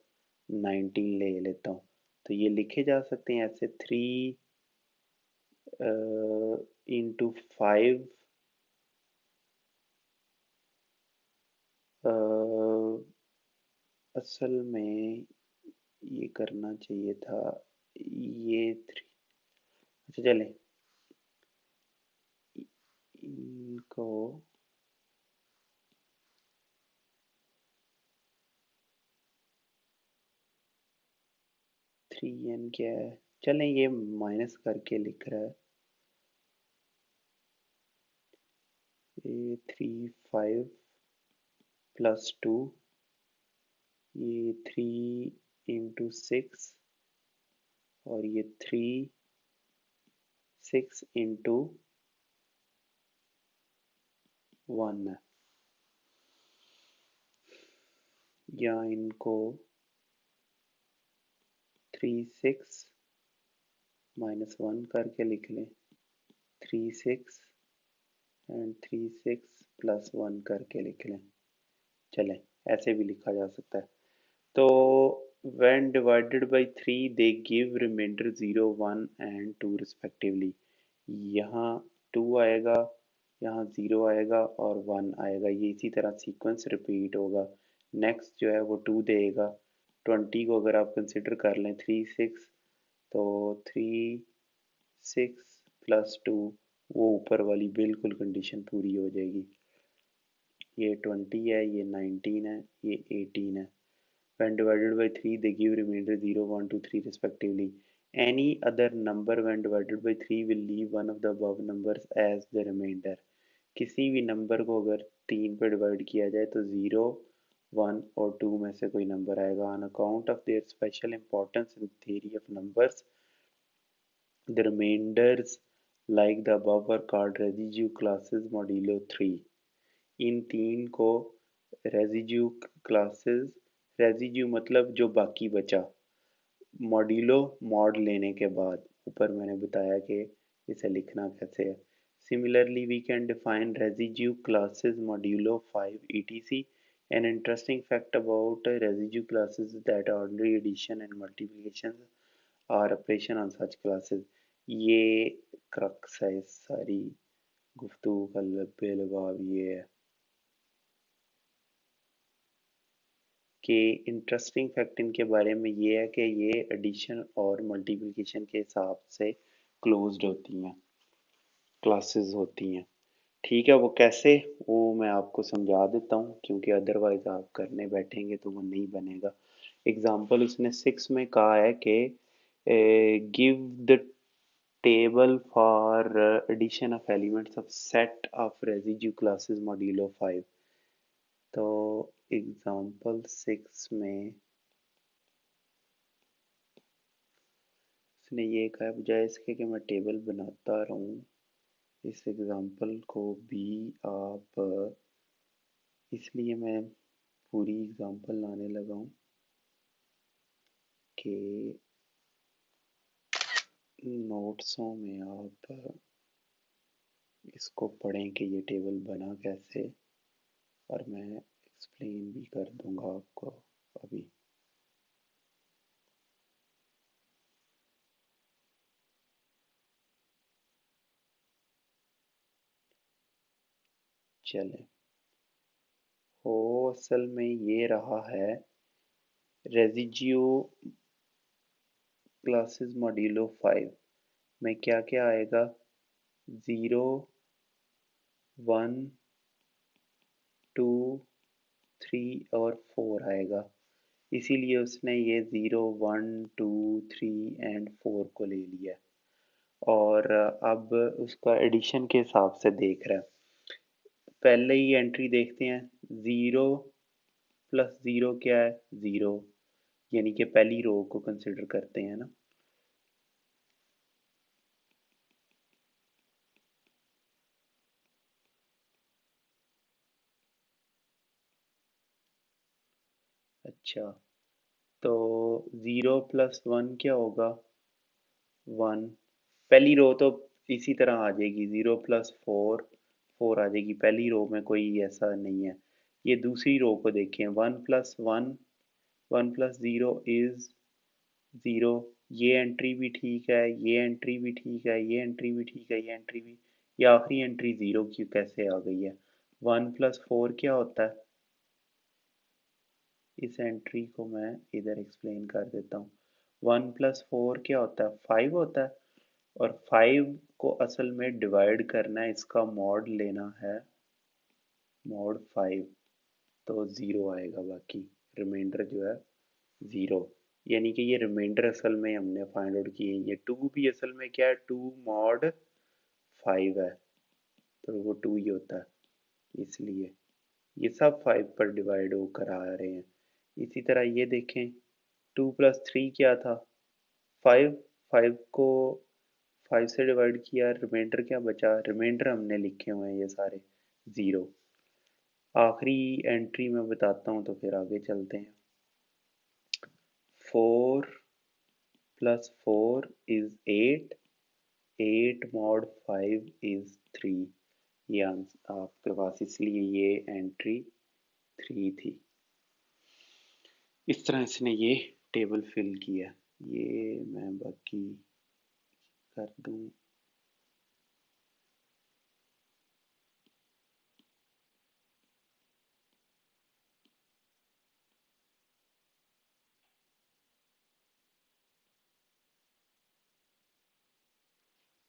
19 ले लेता हूँ, तो ये लिखे जा सकते हैं ऐसे 3 इंटू 5, असल में ये करना चाहिए था, ये 3, अच्छा चलें इनको थ्री एन क्या है, चलें ये माइनस करके लिख रहा है, ये 3 5 + 2, ये 3 × 6, और ये 3 6 × 1 है, या इनको 3 6 - 1 करके लिख लें, 3 6 एंड 3 6 + 1 करके लिख लें। चलें ऐसे भी लिखा जा सकता है। तो when divided by 3 they give remainder 0 1 and 2 respectively। यहाँ 2 आएगा, यहाँ 0 आएगा और 1 आएगा, ये इसी तरह सीक्वेंस रिपीट होगा। नेक्स्ट जो है वो 2 देगा। 20 को अगर आप कंसिडर कर लें 3 6, तो 3 6 + 2, वो ऊपर वाली बिल्कुल कंडीशन पूरी हो जाएगी। ये 20 है, ये 19 है, ये 18 है। When divided by 3 they give remainder 0 1 2 3 respectively। Any other number when divided by 3 will leave one of the above numbers as the remainder। किसी भी नंबर को अगर 3 पे डिवाइड किया जाए तो 0 वन और टू में से कोई नंबर आएगा। On account of their special importance in theory of numbers, the remainders like the above are called residue classes modulo 3। इन तीन को रेजिड्यू क्लासेस, रेजिड्यू मतलब जो बाकी बचा, मॉड्यूलो मॉड लेने के बाद, ऊपर मैंने बताया कि इसे लिखना कैसे है। Similarly we can define residue classes modulo 5 etc। An interesting fact about residue classes is that ordinary addition and multiplication are operation on such classes। ये क्रक्स है इस सारी गुफ्तगू का लब्बे लबाब ये है कि इंटरेस्टिंग फैक्ट इनके बारे में ये है कि ये एडिशन और मल्टीप्लिकेशन के हिसाब से क्लोज्ड होती हैं, क्लासेस होती हैं। ठीक है, वो कैसे, वो मैं आपको समझा देता हूँ क्योंकि अदरवाइज आप करने बैठेंगे तो वो नहीं बनेगा। एग्जाम्पल उसने 6 में कहा है कि give the table for addition of elements of set of residue classes modulo 5। तो एग्जाम्पल 6 में उसने ये कहा बजाय इसके कि मैं टेबल बनाता रहूं, इस एग्जाम्पल को भी आप, इसलिए मैं पूरी एग्जाम्पल लाने लगा हूँ कि नोट्सों में आप इसको पढ़ें कि ये टेबल बना कैसे, और मैं एक्सप्लेन भी कर दूंगा आपको अभी। चले, वो असल में ये रहा है रेजिड्यू क्लासेस मॉड्यूलो 5 में क्या क्या आएगा, 0 1 2 3 और 4 आएगा। इसीलिए उसने ये 0 1 2 3 एंड 4 को ले लिया और अब उसका एडिशन के हिसाब से देख रहा है। पहले ही एंट्री देखते हैं, 0 प्लस 0 क्या है, 0, यानी कि पहली रो को कंसिडर करते हैं ना। अच्छा, तो 0 प्लस 1 क्या होगा, 1। पहली रो तो इसी तरह आ जाएगी, 0 प्लस 4 4 आ जाएगी, पहली रो में कोई ऐसा नहीं है। ये दूसरी रो को देखें, 1 प्लस 1 1 प्लस 0 इज 0। ये एंट्री भी ठीक है, ये एंट्री भी ठीक है, ये एंट्री भी ठीक है, ये एंट्री भी, ये आखिरी एंट्री 0 क्यों कैसे आ गई है। 1 प्लस 4 क्या होता है, इस एंट्री को मैं इधर एक्सप्लेन कर देता हूँ। 1 प्लस 4 क्या होता है, 5 होता है, और 5 को असल में डिवाइड करना है, इसका मॉड लेना है, मॉड 5, तो 0 आएगा, बाकी रिमाइंडर जो है 0। यानी कि ये रिमाइंडर असल में हमने फाइंड आउट किए। ये 2 भी असल में क्या है, 2 मॉड 5 है, तो वो 2 ही होता है, इसलिए ये सब 5 पर डिवाइड होकर आ रहे हैं। इसी तरह ये देखें, 2 प्लस 3 क्या था, 5। 5 को 5 से डिवाइड किया, रिमाइंडर क्या बचा, रिमाइंडर हमने लिखे हुए हैं ये सारे 0। आखिरी एंट्री में बताता हूँ तो फिर आगे चलते हैं। 4 प्लस 4 इज 8, 8 मॉड 5 इज 3। ये आंसर आपके पास, इसलिए ये एंट्री 3 थी। इस तरह इसने ये टेबल फिल किया। ये मैं बाकी कर दूं,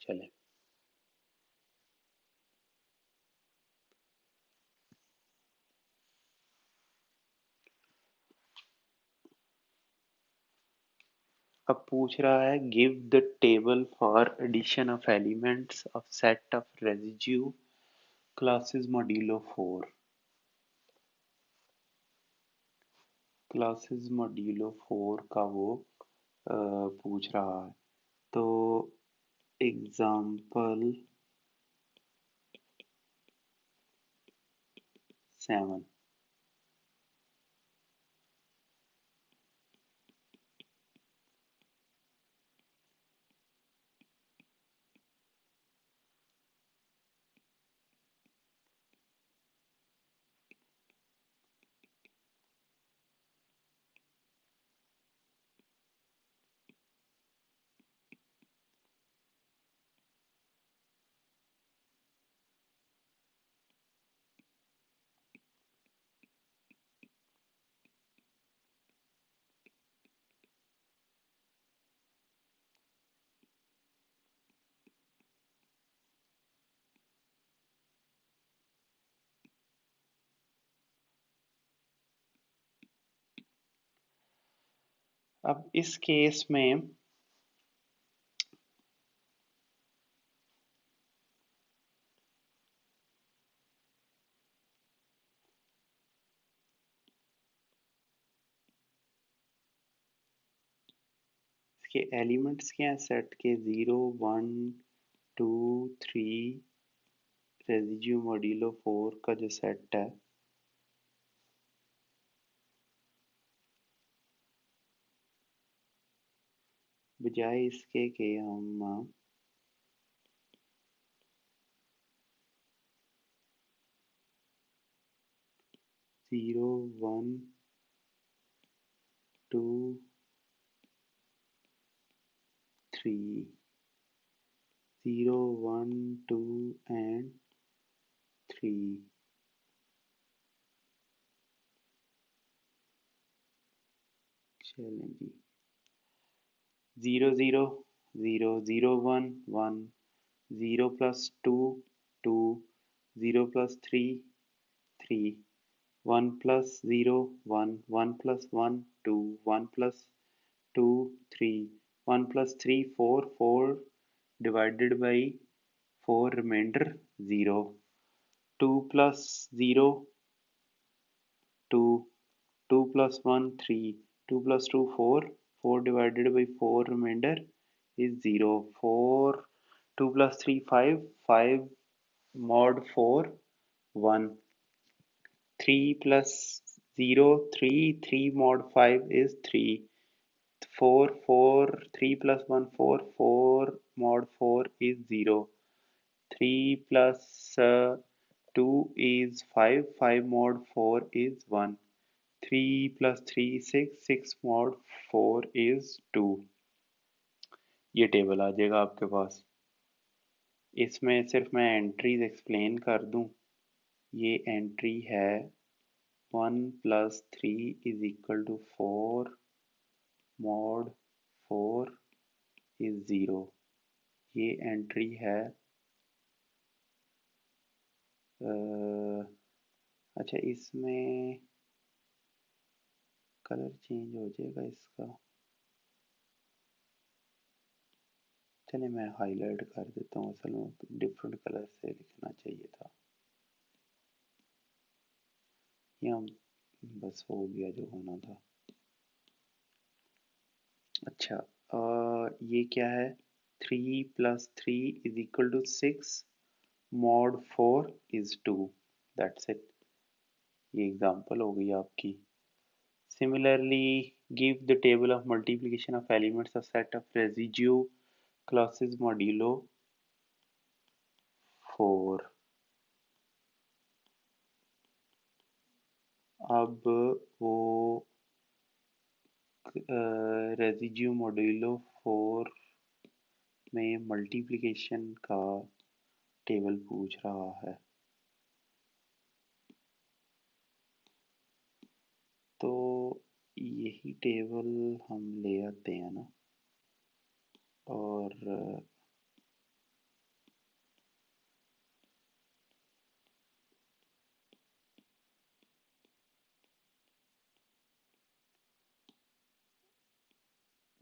चले। अब पूछ रहा है give the table for addition of elements of set of residue classes modulo 4। Classes modulo 4 का वो पूछ रहा है। तो एग्जाम्पल 7। अब इस केस में इसके एलिमेंट्स क्या हैं सेट के? 0 1 2 3 रेजिड्यू मॉड्यूलो 4 का जो सेट है बजाय इसके कि हम 0 1 2 3 0 1 2 एंड 3 चलें जी 0 0 0 0 1 1 0 plus 2 2 0 plus 3 3 1 plus 0 1 1 plus 1 2 1 plus 2 3 1 plus 3 4 4 divided by 4 remainder 0 2 plus 0 2 2 plus 1 3 2 plus 2 4 4 divided by 4 remainder is 0 4 2 plus 3 5 5 mod 4 1 3 plus 0 3 3 mod 5 is 3 4 4 3 plus 1 4 4 mod 4 is 0 3 plus 2 is 5 5 mod 4 is 1 3 plus 3 6 6 mod 4 is 2। ये table आ जाएगा आपके पास। इसमें सिर्फ मैं entries explain कर दूं। ये entry है 1 plus 3 is equal to 4 mod 4 is 0। ये एंट्री है अच्छा इसमें कलर चेंज हो जाएगा इसका। चलिए मैं हाईलाइट कर देता हूँ, असल में डिफरेंट कलर से लिखना चाहिए था। यहाँ बस हो गया जो होना था। अच्छा ये क्या है? 3 plus 3 is equal to 6 mod 4 is 2। That's it। ये एग्जांपल हो गई आपकी। Similarly, give the table of multiplication of elements of set of residue classes modulo 4। अब वो रेजिड्यू मॉड्यूलो 4 में मल्टीप्लिकेशन का टेबल पूछ रहा है। तो यही टेबल हम ले आते हैं ना, और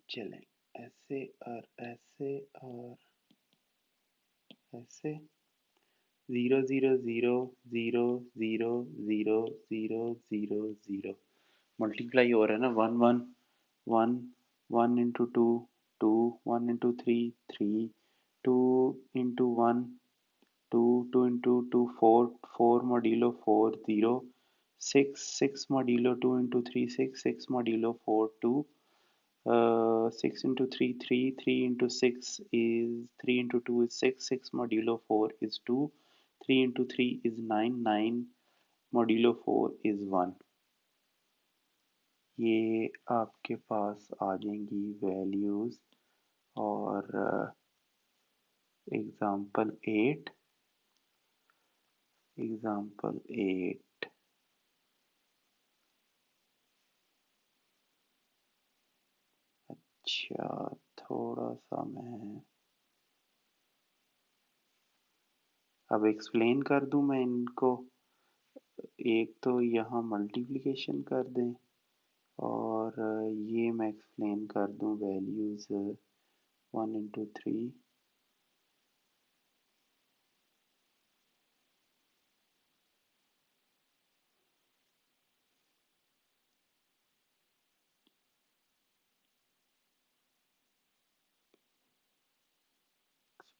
चलें ऐसे और ऐसे और ऐसे 0 0 0 0 0 0 0 0 0। मल्टीप्लाई हो रहा है ना, one one one, one into two two, one into three three, two into one two, two into two four, four modulo four zero, six, six modulo two into three six, six modulo four two, six into three three, three into six is three into two is six, six modulo four is two, three into three is nine, nine modulo four is one. ये आपके पास आ जाएंगी values. और example 8, example 8, अच्छा थोड़ा सा मैं अब explain कर दूं मैं इनको। एक तो यहाँ मल्टीप्लिकेशन कर दें, और ये मैं एक्सप्लेन कर दूं values one into three.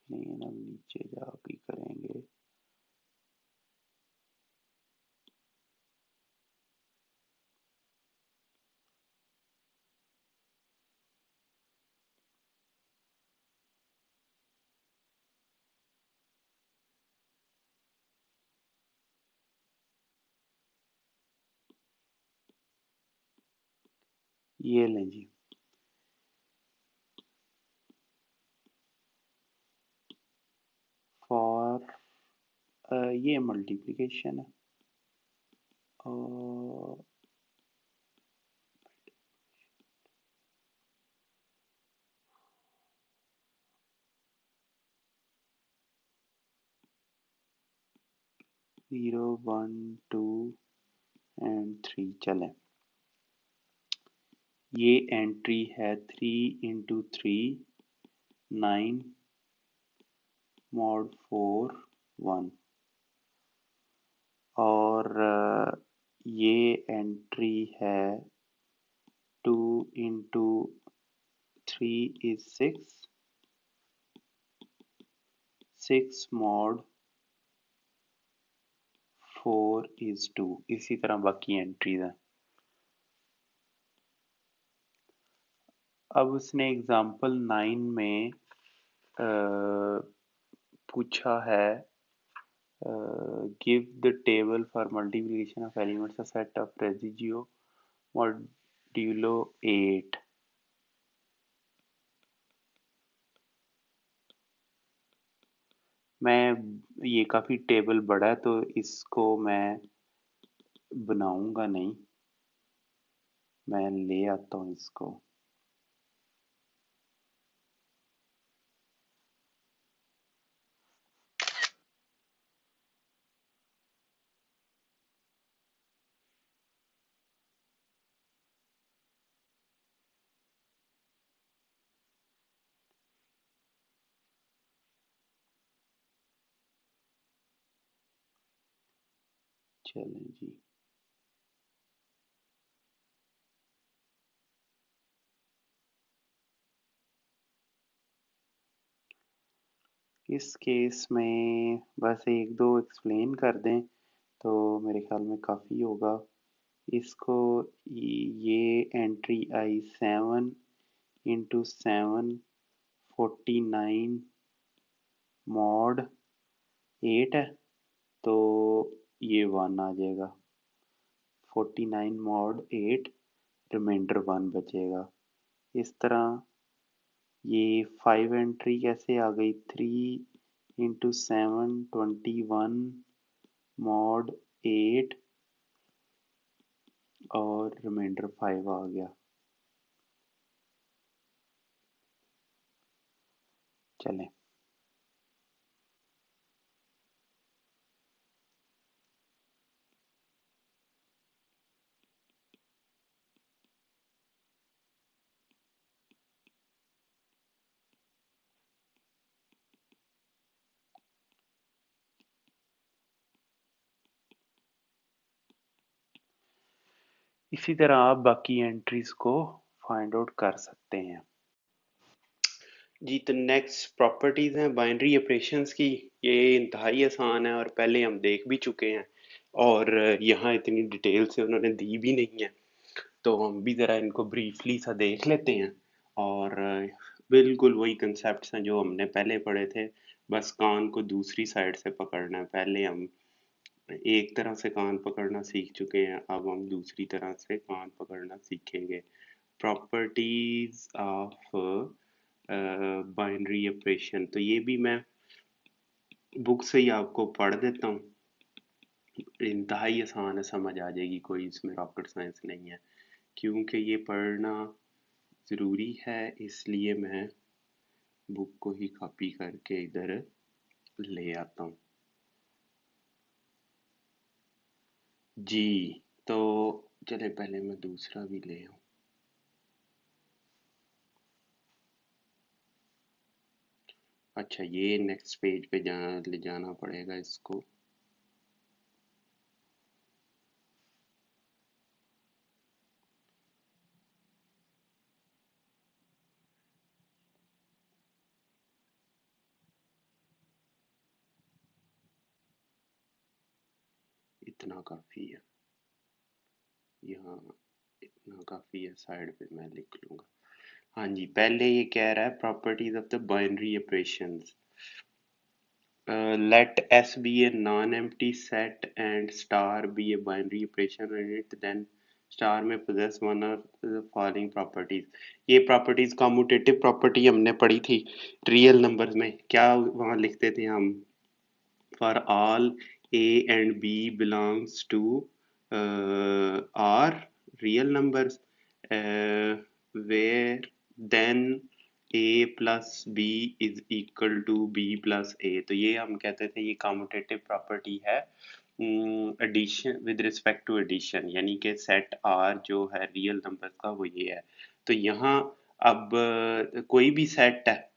Explain अब नीचे जाके करेंगे। ये लें जी, फॉर ये मल्टीप्लिकेशन है, और 0 1 2 एंड 3। चलें, ये एंट्री है 3 इंटू 3 9 मॉड 4 1, और ये एंट्री है 2 इंटू 3 इज 6, 6 मॉड 4 इज 2। इसी तरह बाकी एंट्रीज हैं। अब उसने एग्जाम्पल 9 में पूछा है, give the table for multiplication of elements of set of residue modulo 8। मैं ये काफ़ी टेबल बड़ा है तो इसको मैं बनाऊंगा नहीं, मैं ले आता हूँ इसको। चलें जी, इस केस में बस एक दो एक्सप्लेन कर दें तो मेरे ख्याल में काफ़ी होगा। इसको ये एंट्री आई 7 इंटू 7 49 मॉड 8 है, तो ये 1 आ जाएगा। 49 मॉड 8, रिमाइंडर 1 बचेगा। इस तरह ये 5 एंट्री कैसे आ गई, 3 इंटू 7 21 मॉड 8, और रिमाइंडर 5 आ गया। चलें, इसी तरह आप बाकी एंट्रीज को फाइंड आउट कर सकते हैं। जी, तो नेक्स्ट प्रॉपर्टीज हैं बाइनरी ऑपरेशंस की। ये इंतहाई आसान है और पहले हम देख भी चुके हैं, और यहाँ इतनी डिटेल से उन्होंने दी भी नहीं है, तो हम भी ज़रा इनको ब्रीफली सा देख लेते हैं। और बिल्कुल वही कंसेप्ट्स हैं जो हमने पहले पढ़े थे, बस कान को दूसरी साइड से पकड़ना है। पहले हम एक तरह से कान पकड़ना सीख चुके हैं, अब हम दूसरी तरह से कान पकड़ना सीखेंगे। प्रॉपर्टीज ऑफ बाइनरी ऑपरेशन, तो ये भी मैं बुक से ही आपको पढ़ देता हूँ। इंतहाई आसान है, समझ आ जाएगी, कोई इसमें रॉकेट साइंस नहीं है। क्योंकि ये पढ़ना ज़रूरी है, इसलिए मैं बुक को ही कॉपी करके इधर ले आता हूँ। जी, तो चले पहले मैं दूसरा भी ले आऊँ। अच्छा, ये नेक्स्ट पेज पे ले जाना पड़ेगा इसको। इतना काफ़ी है, यहाँ इतना काफ़ी है, साइड पे मैं लिख लूँगा। हाँ जी, पहले ये कह रहा है properties of the binary operations. Let S be a non-empty set and star be a binary operation in it, then star may possess one of the following properties. ये properties commutative property हमने पढ़ी थी real numbers में। क्या वहाँ लिखते थे हम? For all A and B belongs to are real numbers, where then A plus B is equal to B plus A। तो ये हम कहते थे ये कॉम्यूटेटिव प्रॉपर्टी है addition with respect to addition, यानी कि सेट आर जो है रियल नंबर का वो ये है। तो यहाँ अब कोई भी सेट है,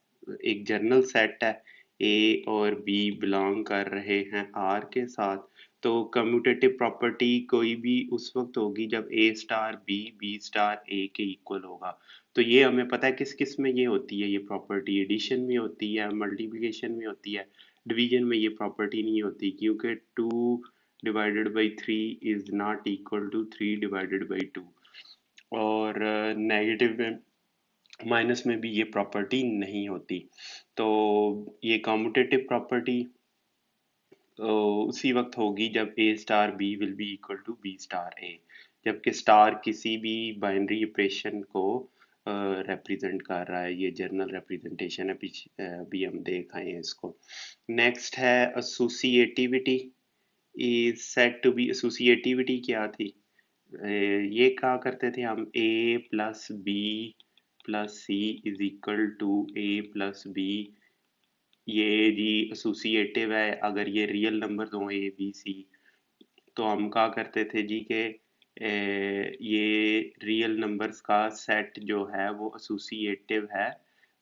एक जर्नल सेट है, ए और बी बिलोंग कर रहे हैं आर के साथ, तो कम्यूटेटिव प्रॉपर्टी कोई भी उस वक्त होगी जब ए स्टार बी स्टार ए के इक्वल होगा। तो ये हमें पता है किस किस में ये होती है, ये प्रॉपर्टी एडिशन में होती है, मल्टीप्लिकेशन में होती है, डिवीजन में ये प्रॉपर्टी नहीं होती, क्योंकि 2/3 इज नॉट इक्वल टू 3/2। और नेगेटिव में, माइनस में भी ये प्रॉपर्टी नहीं होती। तो ये कॉम्यूटेटिव प्रॉपर्टी उसी वक्त होगी जब A star B will be equal to B star A, जबकि स्टार किसी भी बाइनरी ऑपरेशन को रिप्रेजेंट कर रहा है। ये जनरल रिप्रेजेंटेशन है, पीछे अभी हम देख आए हैं इसको। नेक्स्ट है associativity is said to be. Associativity क्या थी? ये कहा करते थे हम A plus B plus C is equal to A plus B. ये जी एसोसिएटिव है, अगर ये रियल नंबर हो ए बी सी, तो हम कहा करते थे जी के ये रियल नंबर्स का सेट जो है वो एसोसिएटिव है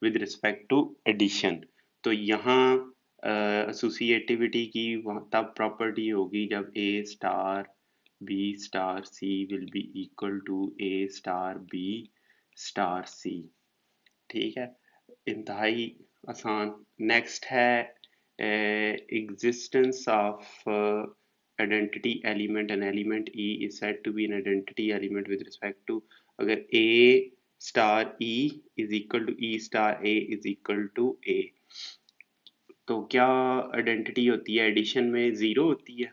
विद रिस्पेक्ट टू एडिशन। तो यहाँ एसोसिएटिविटी की तब प्रॉपर्टी होगी जब A star B star C will be equal to A star B star C. ठीक है, इंतहाई आसान। नेक्स्ट है existence of identity element. An element E is said to be an identity element with respect to, अगर A star E is equal to E star A is equal to A, तो क्या identity होती है? Addition में zero होती है,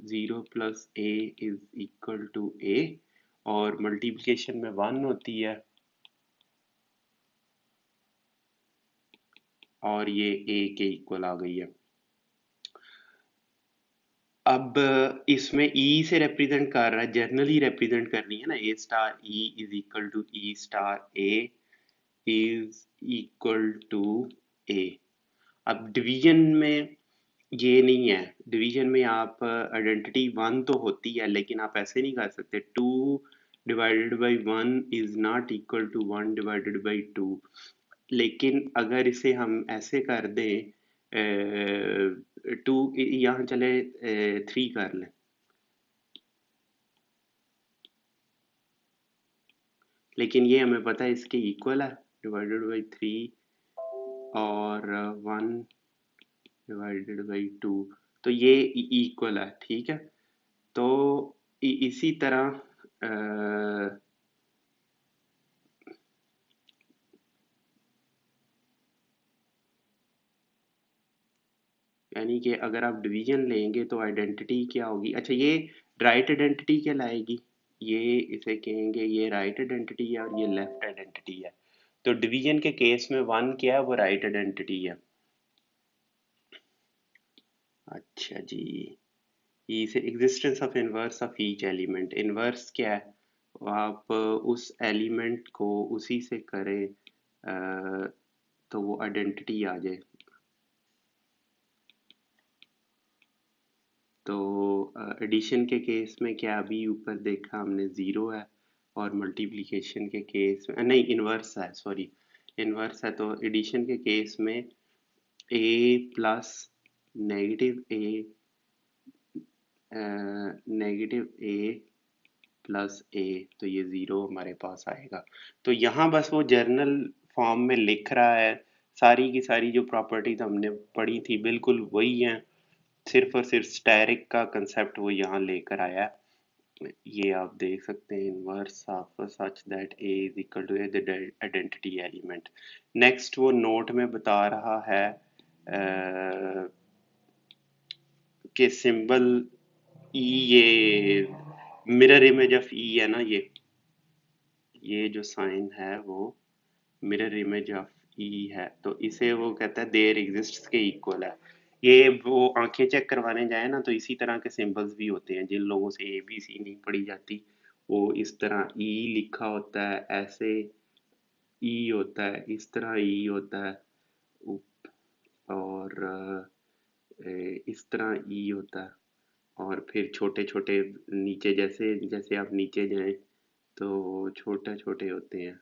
0 plus A is equal to A, और multiplication में 1 होती है, और ये ए के इक्वल आ गई है। अब इसमें ई से रिप्रेजेंट कर रहा है, जनरली रिप्रेजेंट करनी है ना, A star E is equal to E star A is equal to A. अब डिवीजन में ये नहीं है, डिवीजन में आप आइडेंटिटी 1 तो होती है, लेकिन आप ऐसे नहीं कर सकते 2/1 इज नॉट इक्वल टू 1/2। लेकिन अगर इसे हम ऐसे कर दें, 2 यहाँ चले 3 कर लें, लेकिन ये हमें पता है इसके इक्वल है, डिवाइडेड बाई 3 और 1 डिवाइडेड बाई 2, तो ये इक्वल है, ठीक है। तो इसी तरह यानी कि अगर आप डिवीजन लेंगे तो आइडेंटिटी क्या होगी, अच्छा ये राइट आइडेंटिटी क्या लाएगी, ये इसे कहेंगे ये राइट आइडेंटिटी है और ये लेफ्ट आइडेंटिटी है। तो डिवीजन के केस में 1 क्या है, वो राइट आइडेंटिटी है। अच्छा जी, इसे existence of inverse of each element, inverse क्या है, आप उस एलिमेंट को उसी से करें तो वो आइडेंटिटी आ जाए। तो एडिशन के केस में क्या अभी ऊपर देखा हमने ज़ीरो है, और मल्टीप्लिकेशन के केस में नहीं इन्वर्स है, सॉरी इन्वर्स है। तो एडिशन के केस में ए प्लस नेगेटिव ए प्लस ए, तो ये ज़ीरो हमारे पास आएगा। तो यहाँ बस वो जर्नल फॉर्म में लिख रहा है, सारी की सारी जो प्रॉपर्टीज हमने पढ़ी थी बिल्कुल वही हैं, सिर्फ और सिर्फ स्टैरिक का कंसेप्ट वो यहाँ लेकर आया है। ये आप देख सकते हैं, inverse of such that A is equal to the identity element. Next वो नोट में बता रहा है कि सिंबल ई, ये मिरर इमेज ऑफ ई है ना, ये जो साइन है वो मिरर इमेज ऑफ ई है, तो इसे वो कहता है देयर एग्जिस्ट्स के इक्वल है। ये वो आंखें चेक करवाने जाए ना, तो इसी तरह के सिंबल्स भी होते हैं, जिन लोगों से ए बी सी नहीं पढ़ी जाती, वो इस तरह ई लिखा होता है, ऐसे ई होता है, इस तरह ई होता है, और इस तरह ई होता है, और फिर छोटे छोटे नीचे, जैसे जैसे आप नीचे जाएं तो छोटे छोटे होते हैं।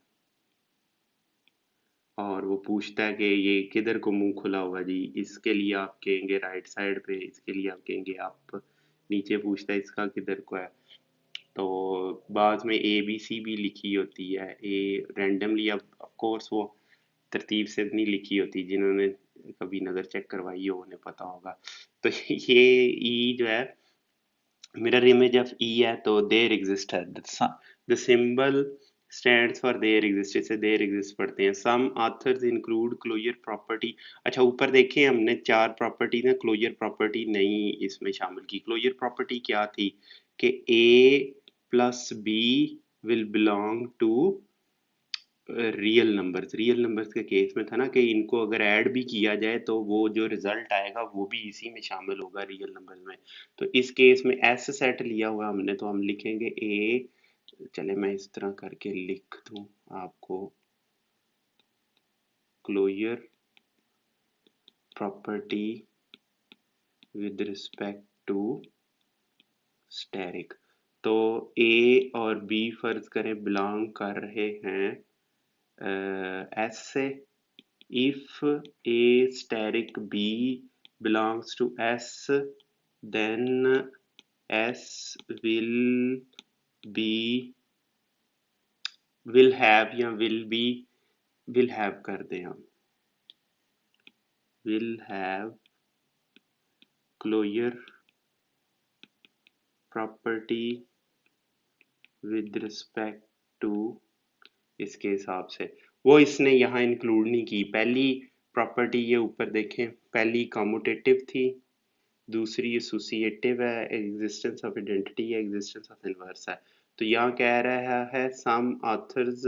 और वो पूछता है कि ये किधर को मुंह खुला हुआ जी, इसके लिए आप कहेंगे राइट साइड पे, इसके लिए आप कहेंगे आप, नीचे पूछता है इसका किधर को है। तो बाद में ए बी सी भी लिखी होती है, ए रैंडमली, अब ऑफ कोर्स वो तरतीब से नहीं लिखी होती, जिन्होंने कभी नज़र चेक करवाई हो उन्हें पता होगा। तो ये ई जो है मिरर इमेज ऑफ ई है, तो देयर एग्जिस्ट है, the symbol stands for their exist, इसे देयर एग्जिस्ट पढ़ते हैं। सम ऑथर्स इंक्लूड क्लोजर प्रॉपर्टी, अच्छा ऊपर देखें हमने चार प्रॉपर्टी ना, क्लोजर प्रॉपर्टी नहीं इसमें शामिल की। क्लोजर प्रॉपर्टी क्या थी कि A plus B will belong to real numbers के केस में था ना कि इनको अगर ऐड भी किया जाए तो वो जो रिजल्ट आएगा वो भी इसी में शामिल होगा रियल नंबर में। तो इस केस में एस सेट लिया हुआ हमने, तो हम लिखेंगे ए, चले मैं इस तरह करके लिख दूं आपको, closure property with respect to asterisk. तो ए और बी फर्ज करें बिलोंग कर रहे हैं एस से, if A steric B belongs to S, then S be will have या will have कर दें हम, will have closure property with respect to, इसके हिसाब से वो इसने यहाँ इंक्लूड नहीं की। पहली प्रॉपर्टी ये ऊपर देखें, पहली कम्यूटेटिव थी, दूसरी एसोसिएटिव है, एग्जिस्टेंस ऑफ आइडेंटिटी है, एग्जिस्टेंस ऑफ इनवर्स है। तो यहाँ कह रहा है some authors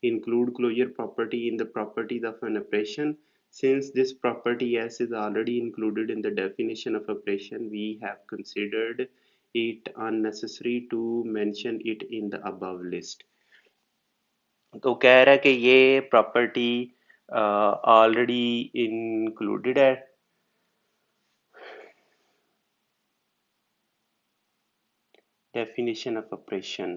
include closure property in the properties of an operation, since this property S is already included in the definition of operation, we have considered it unnecessary to mention it in the above list। तो कह रहा है कि ये property already included है definition of operation,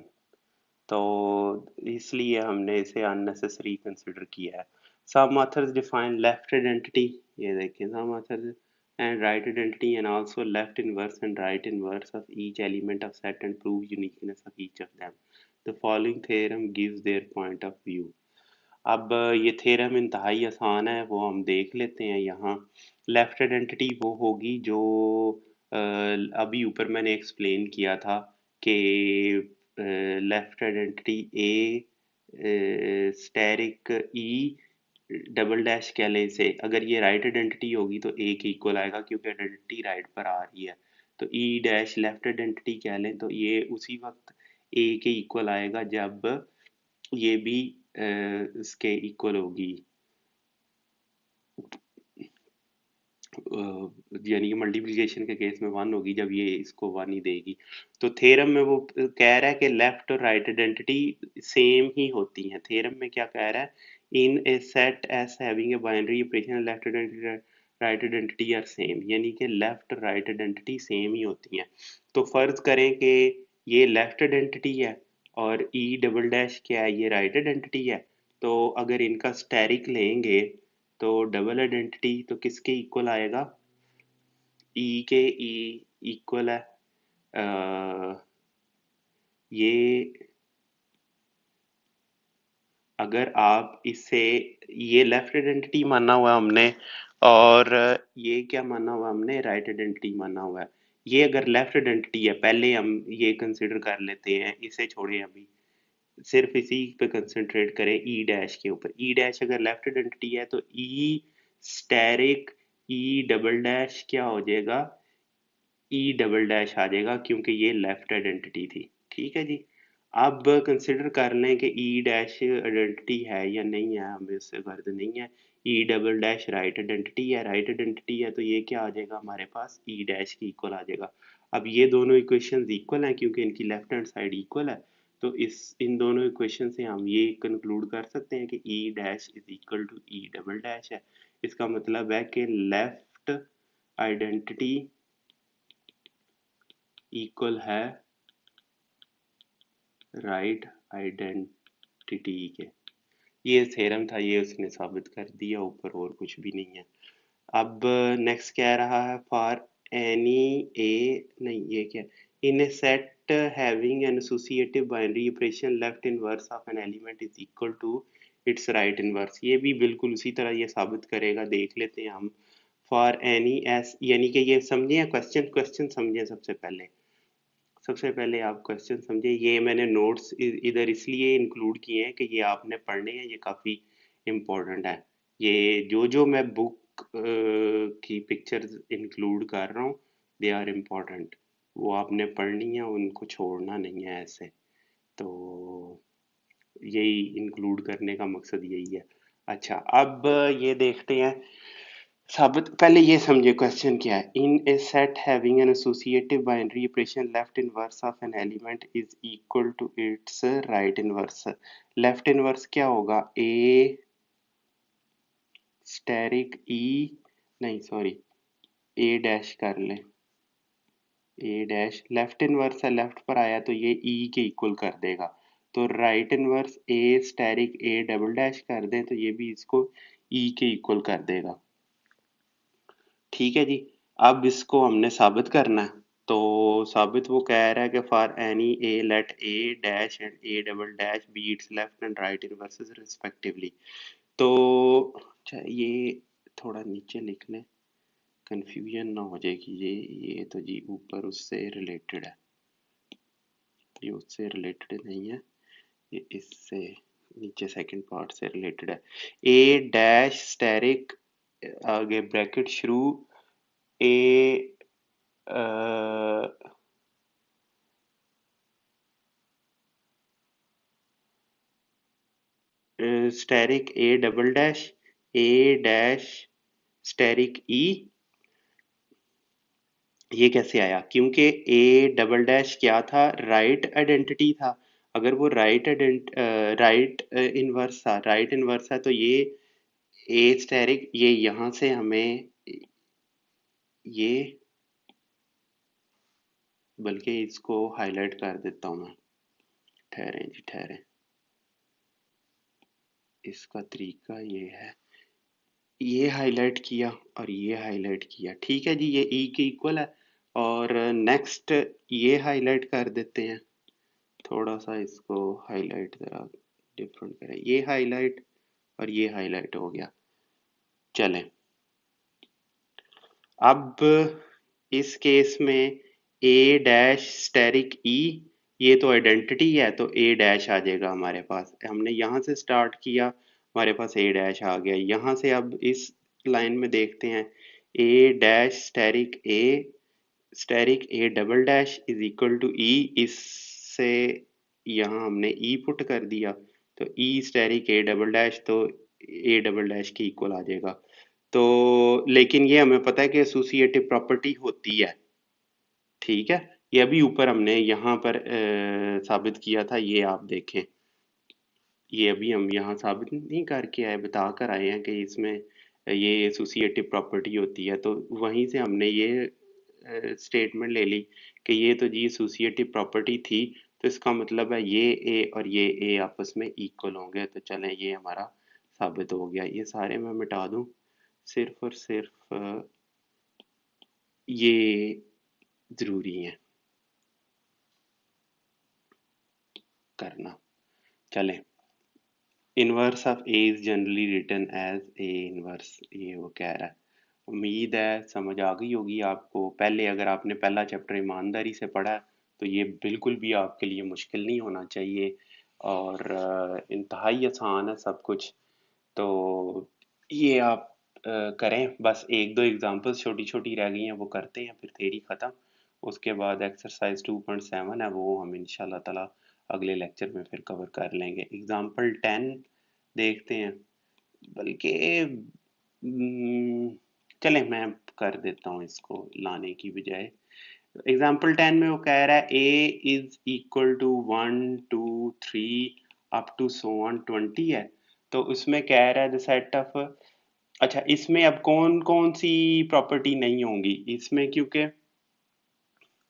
तो इसलिए हमने इसे अननेसेसरी कंसिडर किया है। Some authors define left identity, ये देखिए some authors and right identity and also left inverse and right inverse of each element of set and prove uniqueness of each of them. The following theorem gives their point of view. अब ये theorem इंतहाई आसान है, वो हम देख लेते हैं। यहाँ लेफ्ट आइडेंटिटी वो होगी जो अभी ऊपर मैंने एक्सप्लेन किया था कि लेफ्ट आइडेंटिटी ए स्टेरिक ई डबल डैश कह लें इसे। अगर ये राइट आइडेंटिटी होगी तो ए के इक्वल आएगा क्योंकि आइडेंटिटी राइट पर आ रही है। तो ई डैश लेफ्ट आइडेंटिटी कह लें तो ये उसी वक्त ए के इक्वल आएगा जब ये भी इसके इक्वल होगी, यानी कि मल्टीप्लिकेशन के केस में वन होगी जब ये इसको वन ही देगी। तो थ्योरम में वो कह रहा है कि लेफ्ट और राइट आइडेंटिटी सेम ही होती हैं। थ्योरम में क्या कह रहा है, in a set S having a binary operation left identity right identity are same, यानी कि लेफ्ट और राइट आइडेंटिटी सेम ही होती हैं। तो फर्ज करें कि ये लेफ्ट आइडेंटिटी है और ई डबल डैश क्या है, ये राइट आइडेंटिटी है। तो अगर इनका स्टेरिक लेंगे तो डबल आइडेंटिटी तो किसके इक्वल आएगा, ई के ई इक्वल है ये। अगर आप इसे, ये लेफ्ट आइडेंटिटी माना हुआ है हमने और ये क्या माना हुआ हमने, राइट आइडेंटिटी माना हुआ है। ये अगर लेफ्ट आइडेंटिटी है, पहले हम ये कंसिडर कर लेते हैं, इसे छोड़ें अभी, सिर्फ इसी पे कंसंट्रेट करें ई डैश के ऊपर। ई डैश अगर लेफ्ट आइडेंटिटी है तो ई स्टेरिक ई डबल डैश क्या हो जाएगा, ई डबल डैश आ जाएगा क्योंकि ये लेफ्ट आइडेंटिटी थी। ठीक है जी। अब कंसिडर कर लें कि ई डैश आइडेंटिटी है या नहीं है, हमें उससे गर्द नहीं है। ई डबल डैश राइट आइडेंटिटी है, राइट आइडेंटिटी है तो ये क्या आ जाएगा हमारे पास, ई डैश की इक्वल आ जाएगा। अब ये दोनों इक्वेशंस इक्वल हैं क्योंकि इनकी लेफ्ट हैंड साइड इक्वल है। तो इस इन दोनों इक्वेशन से हम ये कंक्लूड कर सकते हैं कि E dash is equal to E double dash है। इसका मतलब है कि लेफ्ट आइडेंटिटी इक्वल है राइट आइडेंटिटी के। ये थ्योरम था, ये उसने साबित कर दिया, ऊपर और कुछ भी नहीं है। अब नेक्स्ट कह रहा है फॉर एनी ए, नहीं ये क्या, in a set having an associative binary operation left inverse of an element is equal to its right inverse. ये भी बिल्कुल उसी तरह ये साबित करेगा, देख लेते हैं हम। फॉर एनी एस, यानी कि ये समझे क्वेश्चन, क्वेश्चन समझे सबसे पहले। सबसे पहले आप क्वेश्चन समझे, ये मैंने नोट्स इधर इसलिए इंक्लूड किए हैं कि ये आपने पढ़ने हैं, ये काफ़ी इम्पोर्टेंट है। ये जो जो मैं बुक की पिक्चर्स इंक्लूड कर रहा हूँ, दे आर इम्पोर्टेंट, वो आपने पढ़नी है, उनको छोड़ना नहीं है ऐसे। तो यही इंक्लूड करने का मकसद यही है। अच्छा, अब ये देखते हैं साबित। पहले ये समझे क्वेश्चन क्या है, in a set having an associative binary operation left inverse of an element is equal to its right inverse. Left inverse क्या होगा, ए स्टेरिक ई, नहीं सॉरी, ए डैश कर लें, ए डैश लेफ्ट इनवर्स है, लेफ्ट पर आया तो ये ई के इक्वल कर देगा। तो right inverse A asterisk A double dash कर दें तो ये भी इसको ई के इक्वल कर देगा। ठीक है जी। अब इसको हमने साबित करना है। तो साबित वो कह रहा है कि for any A let A dash and A double dash B its left and right inverses respectively. तो अच्छा, ये थोड़ा नीचे लिख लें, कंफ्यूजन ना हो जाएगी। ये तो जी ऊपर उससे रिलेटेड है, ये उससे रिलेटेड नहीं है, ये इससे नीचे सेकंड पार्ट से रिलेटेड है। ए डैश स्टेरिक, आगे ब्रैकेट शुरू, A asterisk A double dash A dash asterisk E. ये कैसे आया, क्योंकि ए डबल डैश क्या था, राइट आइडेंटिटी था। अगर वो राइट इनवर्स था, राइट इनवर्स है तो ये ए स्टेरिक, ये यहाँ से हमें ये, बल्कि इसको हाईलाइट कर देता हूँ मैं, ठहरें जी ठहरें, इसका तरीका ये है, ये हाईलाइट किया और ये हाईलाइट किया। ठीक है जी, ये ई के इक्वल है। और नेक्स्ट ये हाईलाइट कर देते हैं थोड़ा सा इसको हाईलाइट जरा डिफरेंट करें, ये हाईलाइट और ये हाईलाइट हो गया। चलें, अब इस केस में ए डैश स्टेरिक ई, ये तो आइडेंटिटी है तो ए डैश आ जाएगा हमारे पास। हमने यहाँ से स्टार्ट किया, हमारे पास ए डैश आ गया। यहाँ से अब इस लाइन में देखते हैं, A dash asterisk A double dash is equal to E, इससे यहाँ हमने ई पुट कर दिया तो E asterisk A double dash, तो ए डबल डैश के इक्वल आ जाएगा। तो लेकिन ये हमें पता है कि एसोसिएटिव प्रॉपर्टी होती है, ठीक है। ये अभी ऊपर हमने यहाँ पर साबित किया था, ये आप देखें, ये अभी हम यहाँ साबित नहीं करके आए, बता कर आए हैं कि इसमें ये एसोसिएटिव प्रॉपर्टी होती है। तो वहीं से हमने ये स्टेटमेंट ले ली कि ये तो जी एसोसिएटिव प्रॉपर्टी थी, तो इसका मतलब है ये ए और ये ए आपस में इक्वल होंगे। तो चलें, ये हमारा साबित हो गया। ये सारे मैं मिटा दूं, सिर्फ और सिर्फ ये जरूरी है करना। चलें, inverse of A is generally written as A inverse, ये वो कह रहा है। उम्मीद है समझ आ गई होगी आपको। पहले अगर आपने पहला चैप्टर ईमानदारी से पढ़ा है तो ये बिल्कुल भी आपके लिए मुश्किल नहीं होना चाहिए, और इंतहाई आसान है सब कुछ। तो ये आप करें, बस एक दो एग्जांपल्स छोटी छोटी रह गई हैं, वो करते हैं, फिर थ्योरी ख़त्म। उसके बाद एक्सरसाइज 2.7 है, वो हम इंशाल्लाह ताला अगले लेक्चर में फिर कवर कर लेंगे। एग्जांपल 10 देखते हैं, बल्कि चलें मैं कर देता हूँ इसको लाने की बजाय। एग्जाम्पल 10 में वो कह रहा है A is equal to 1 2 3 up to so on 20 है। तो उसमें कह रहा है द सेट ऑफ, अच्छा इसमें अब कौन कौन सी प्रॉपर्टी नहीं होंगी इसमें, क्योंकि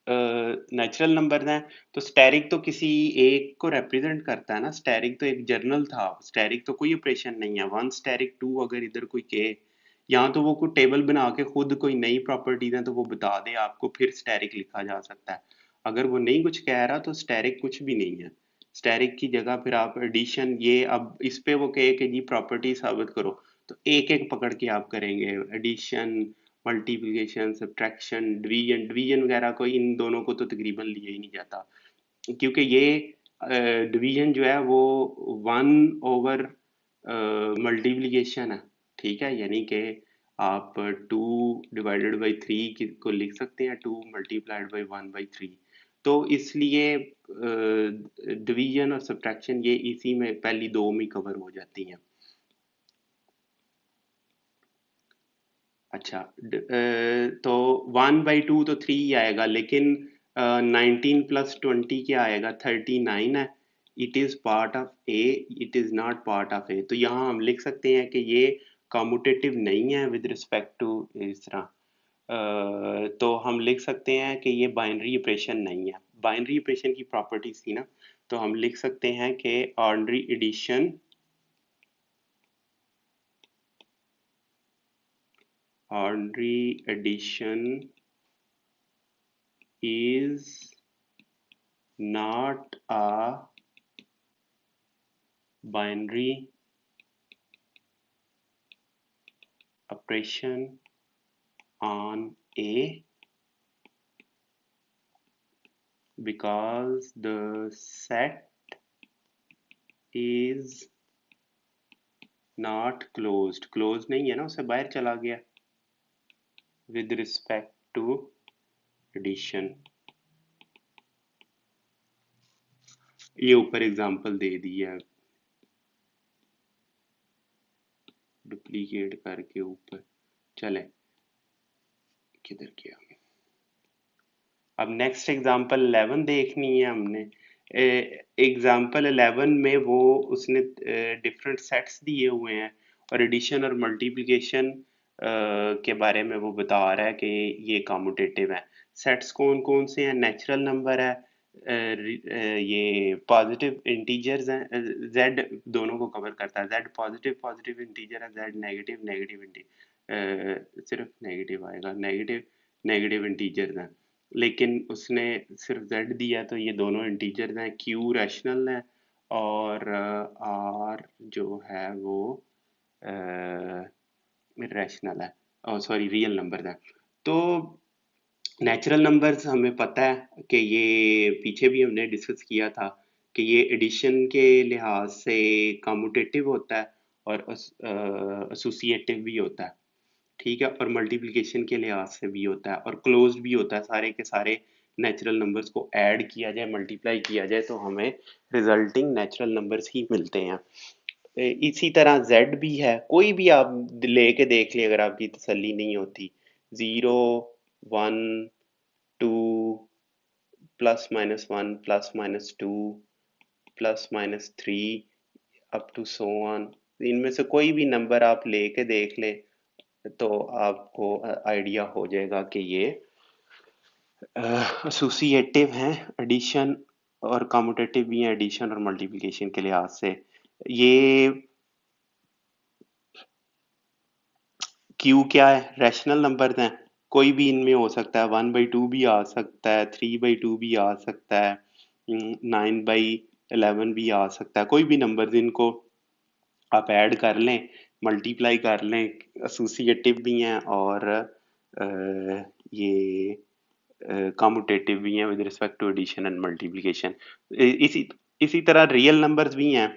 नेचुरल नंबर हैं, तो स्टेरिक तो किसी एक को रिप्रेजेंट करता है ना। स्टेरिक तो एक जर्नल था, स्टेरिक तो कोई ऑपरेशन नहीं है। वन स्टेरिक टू अगर इधर कोई कहे, यहाँ तो वो कोई टेबल बना के खुद कोई नई प्रॉपर्टीज है तो वो बता दे आपको, फिर स्टेरिक लिखा जा सकता है। अगर वो नहीं कुछ कह रहा तो स्टेरिक कुछ भी नहीं है। स्टेरिक की जगह फिर आप एडिशन, ये अब इस पे वो कहे कि जी प्रॉपर्टी साबित करो, तो एक एक पकड़ के आप करेंगे। Addition, multiplication, subtraction, division, division वगैरह को, इन दोनों को तो तकरीबन लिया ही नहीं जाता, क्योंकि ये डिवीजन जो है वो 1 ओवर मल्टीप्लिकेशन है, ठीक है। यानी कि आप 2 डिवाइडेड बाई 3 को लिख सकते हैं 2 मल्टीप्लाइड बाई 1/3। तो इसलिए डिवीजन और सब्ट्रैक्शन ये इसी में पहली दो में कवर हो जाती हैं। अच्छा, तो 1/2 तो 3 ही आएगा, लेकिन 19 + 20 क्या आएगा, 39 है। It is part of A, it is not part of A. तो यहाँ हम लिख सकते हैं कि ये कॉम्यूटेटिव नहीं है विद रिस्पेक्ट टू इस तरह। तो हम लिख सकते हैं कि ये बाइनरी ऑपरेशन नहीं है। बाइनरी ऑपरेशन की प्रॉपर्टीज थी ना, तो हम लिख सकते हैं कि ordinary addition, ordinary addition is not a binary operation on A because the set is not closed। closed नहीं है ना, उससे बाहर चला गया with respect to addition। ये ऊपर एग्जांपल दे दी है डुप्लीकेट करके ऊपर। चले, किधर गया, अब नेक्स्ट एग्जांपल 11 देखनी है हमने। एग्जांपल 11 में वो उसने डिफरेंट सेट्स दिए हुए हैं और एडिशन और मल्टीप्लिकेशन के बारे में वो बता रहा है कि ये कॉम्यूटेटिव है। सेट्स कौन कौन से हैं, नेचुरल नंबर है, ये पॉजिटिव इंटीजर्स हैं, जेड दोनों को कवर करता है। जेड पॉजिटिव पॉजिटिव इंटीजर है, जेड नेगेटिव नेगेटिव इंटीजर, सिर्फ नेगेटिव आएगा, नेगेटिव नेगेटिव इंटीजर्स हैं। लेकिन उसने सिर्फ z दिया, तो ये दोनों इंटीजर्स हैं, q रैशनल है और r जो है वो रैशनल है, और सॉरी रियल नंबर है। तो नेचुरल नंबर्स हमें पता है कि ये पीछे भी हमने डिस्कस किया था कि ये एडिशन के लिहाज से कम्यूटेटिव होता है और एसोसिएटिव भी होता है, ठीक है, और मल्टीप्लिकेशन के लिहाज से भी होता है और क्लोज्ड भी होता है। सारे के सारे नेचुरल नंबर्स को ऐड किया जाए, मल्टीप्लाई किया जाए, तो हमें रिजल्टिंग नेचुरल नंबर्स ही मिलते हैं। इसी तरह z भी है, कोई भी आप लेके देख ले अगर आपकी तसल्ली नहीं होती, 0 1 2 +-1 +-2 +-3 अप टू सो ऑन, इनमें से कोई भी नंबर आप लेके देख ले तो आपको आइडिया हो जाएगा कि ये एसोसिएटिव हैं, एडिशन और कम्यूटेटिव भी हैं एडिशन और मल्टीप्लिकेशन के लिहाज से। ये क्यू क्या है, रैशनल नंबर्स हैं, कोई भी इनमें हो सकता है, 1/2 भी आ सकता है, 3/2 भी आ सकता है, 9/11 भी आ सकता है, कोई भी नंबर इनको आप ऐड कर लें, मल्टीप्लाई कर लें, एसोसिएटिव भी हैं और ये कम्यूटेटिव भी हैं with respect to addition and multiplication. इसी इसी तरह रियल नंबर्स भी हैं,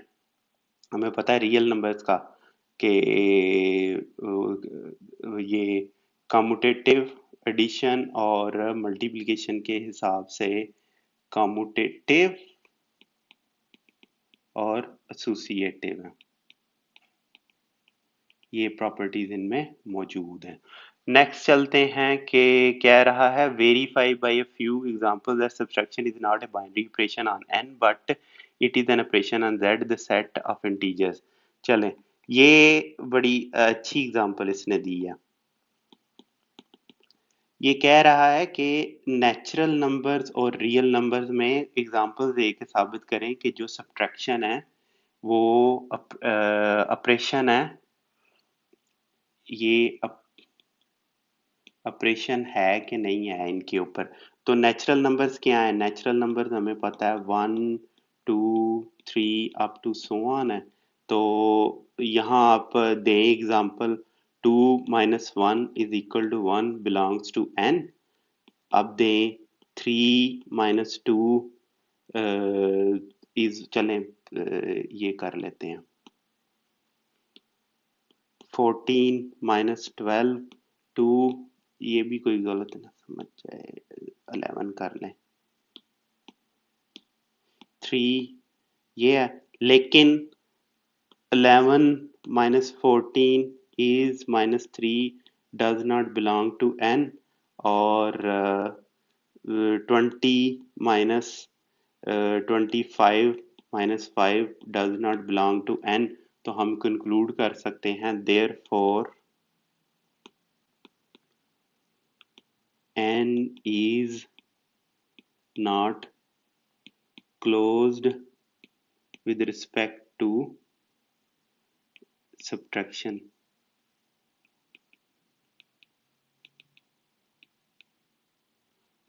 हमें पता है रियल नंबर्स का कि ये कम्यूटेटिव, एडिशन और मल्टीप्लिकेशन के हिसाब से कम्यूटेटिव और एसोसिएटिव है, ये प्रॉपर्टीज इनमें मौजूद हैं। नेक्स्ट चलते हैं कि कह रहा है verify by a few examples that subtraction is not a binary operation on n but it is an operation on z the set of integers. चलें, ये बड़ी अच्छी एग्जांपल इसने दी है। ये कह रहा है कि नेचुरल नंबर्स और रियल नंबर्स में एग्जांपल्स दे के साबित करें कि जो सब्ट्रैक्शन है वो ऑपरेशन है, ये ऑपरेशन है कि नहीं है इनके ऊपर। तो नेचुरल नंबर्स क्या है, नेचुरल नंबर्स हमें पता है 1 2 3 अप टू सो ऑन है। तो यहाँ आप दें example 2 - 1 is equal to 1 belongs to n। अब दें 3 - 2 इज चलें ये कर लेते हैं 14 - 12 2, ये भी कोई गलत ना समझ जाए, 11 कर लें 3, ये है। लेकिन 11 - 14 is -3 does not belong to n और 20 minus 25 - 5 does not belong to n। तो हम कंक्लूड कर सकते हैं therefore n is not closed with respect to subtraction।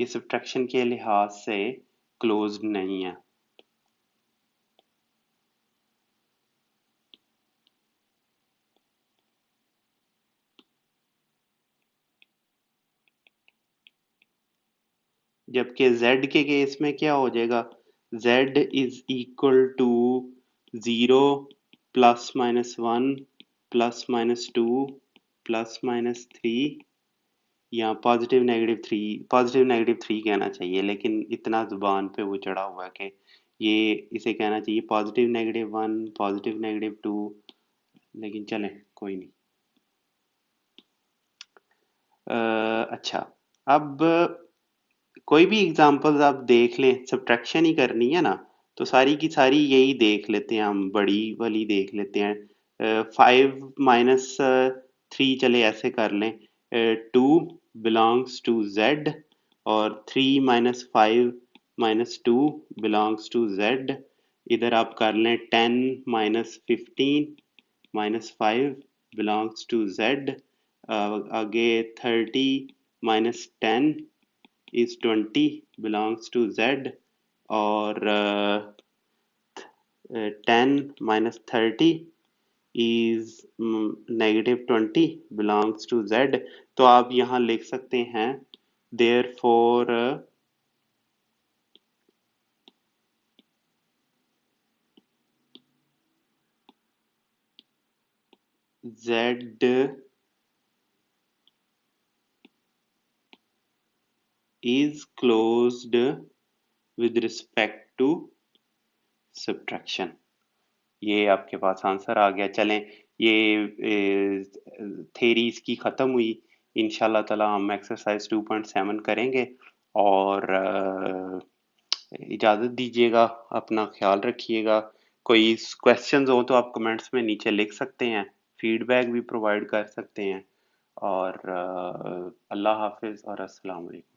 ये सब्ट्रैक्शन के लिहाज से क्लोज्ड नहीं है। जबकि z के केस में क्या हो जाएगा, z इज इक्वल टू 0 +-1 +-2 +-3 या पॉजिटिव नेगेटिव 3 कहना चाहिए, लेकिन इतना जुबान पे वो चढ़ा हुआ है कि ये इसे कहना चाहिए +-1 +-2, लेकिन चलें कोई नहीं। अच्छा, अब कोई भी एग्जांपल्स आप देख लें, सब्ट्रैक्शन ही करनी है ना, तो सारी की सारी यही देख लेते हैं, हम बड़ी वाली देख लेते हैं। 5 - 3 चले ऐसे कर लें, 2 बिलोंग्स टू z और 3 - 5 - 2 बिलोंग्स टू z। इधर आप कर लें 10 - 15 -5 belongs to z। आगे 30 - 10 is 20 belongs to Z, or 10 minus 30 is negative 20 belongs to Z। तो आप यहाँ लिख सकते हैं therefore Z is closed with respect to subtraction। ये आपके पास आंसर आ गया। चलें, ये थेरी इसकी ख़त्म हुई। इंशाल्लाह ताला हम एक्सरसाइज 2.7 करेंगे। और इजाज़त दीजिएगा, अपना ख्याल रखिएगा। कोई क्वेश्चंस हो तो आप कमेंट्स में नीचे लिख सकते हैं, फीडबैक भी प्रोवाइड कर सकते हैं। और अल्लाह हाफिज़ और अस्सलाम वालेकुम।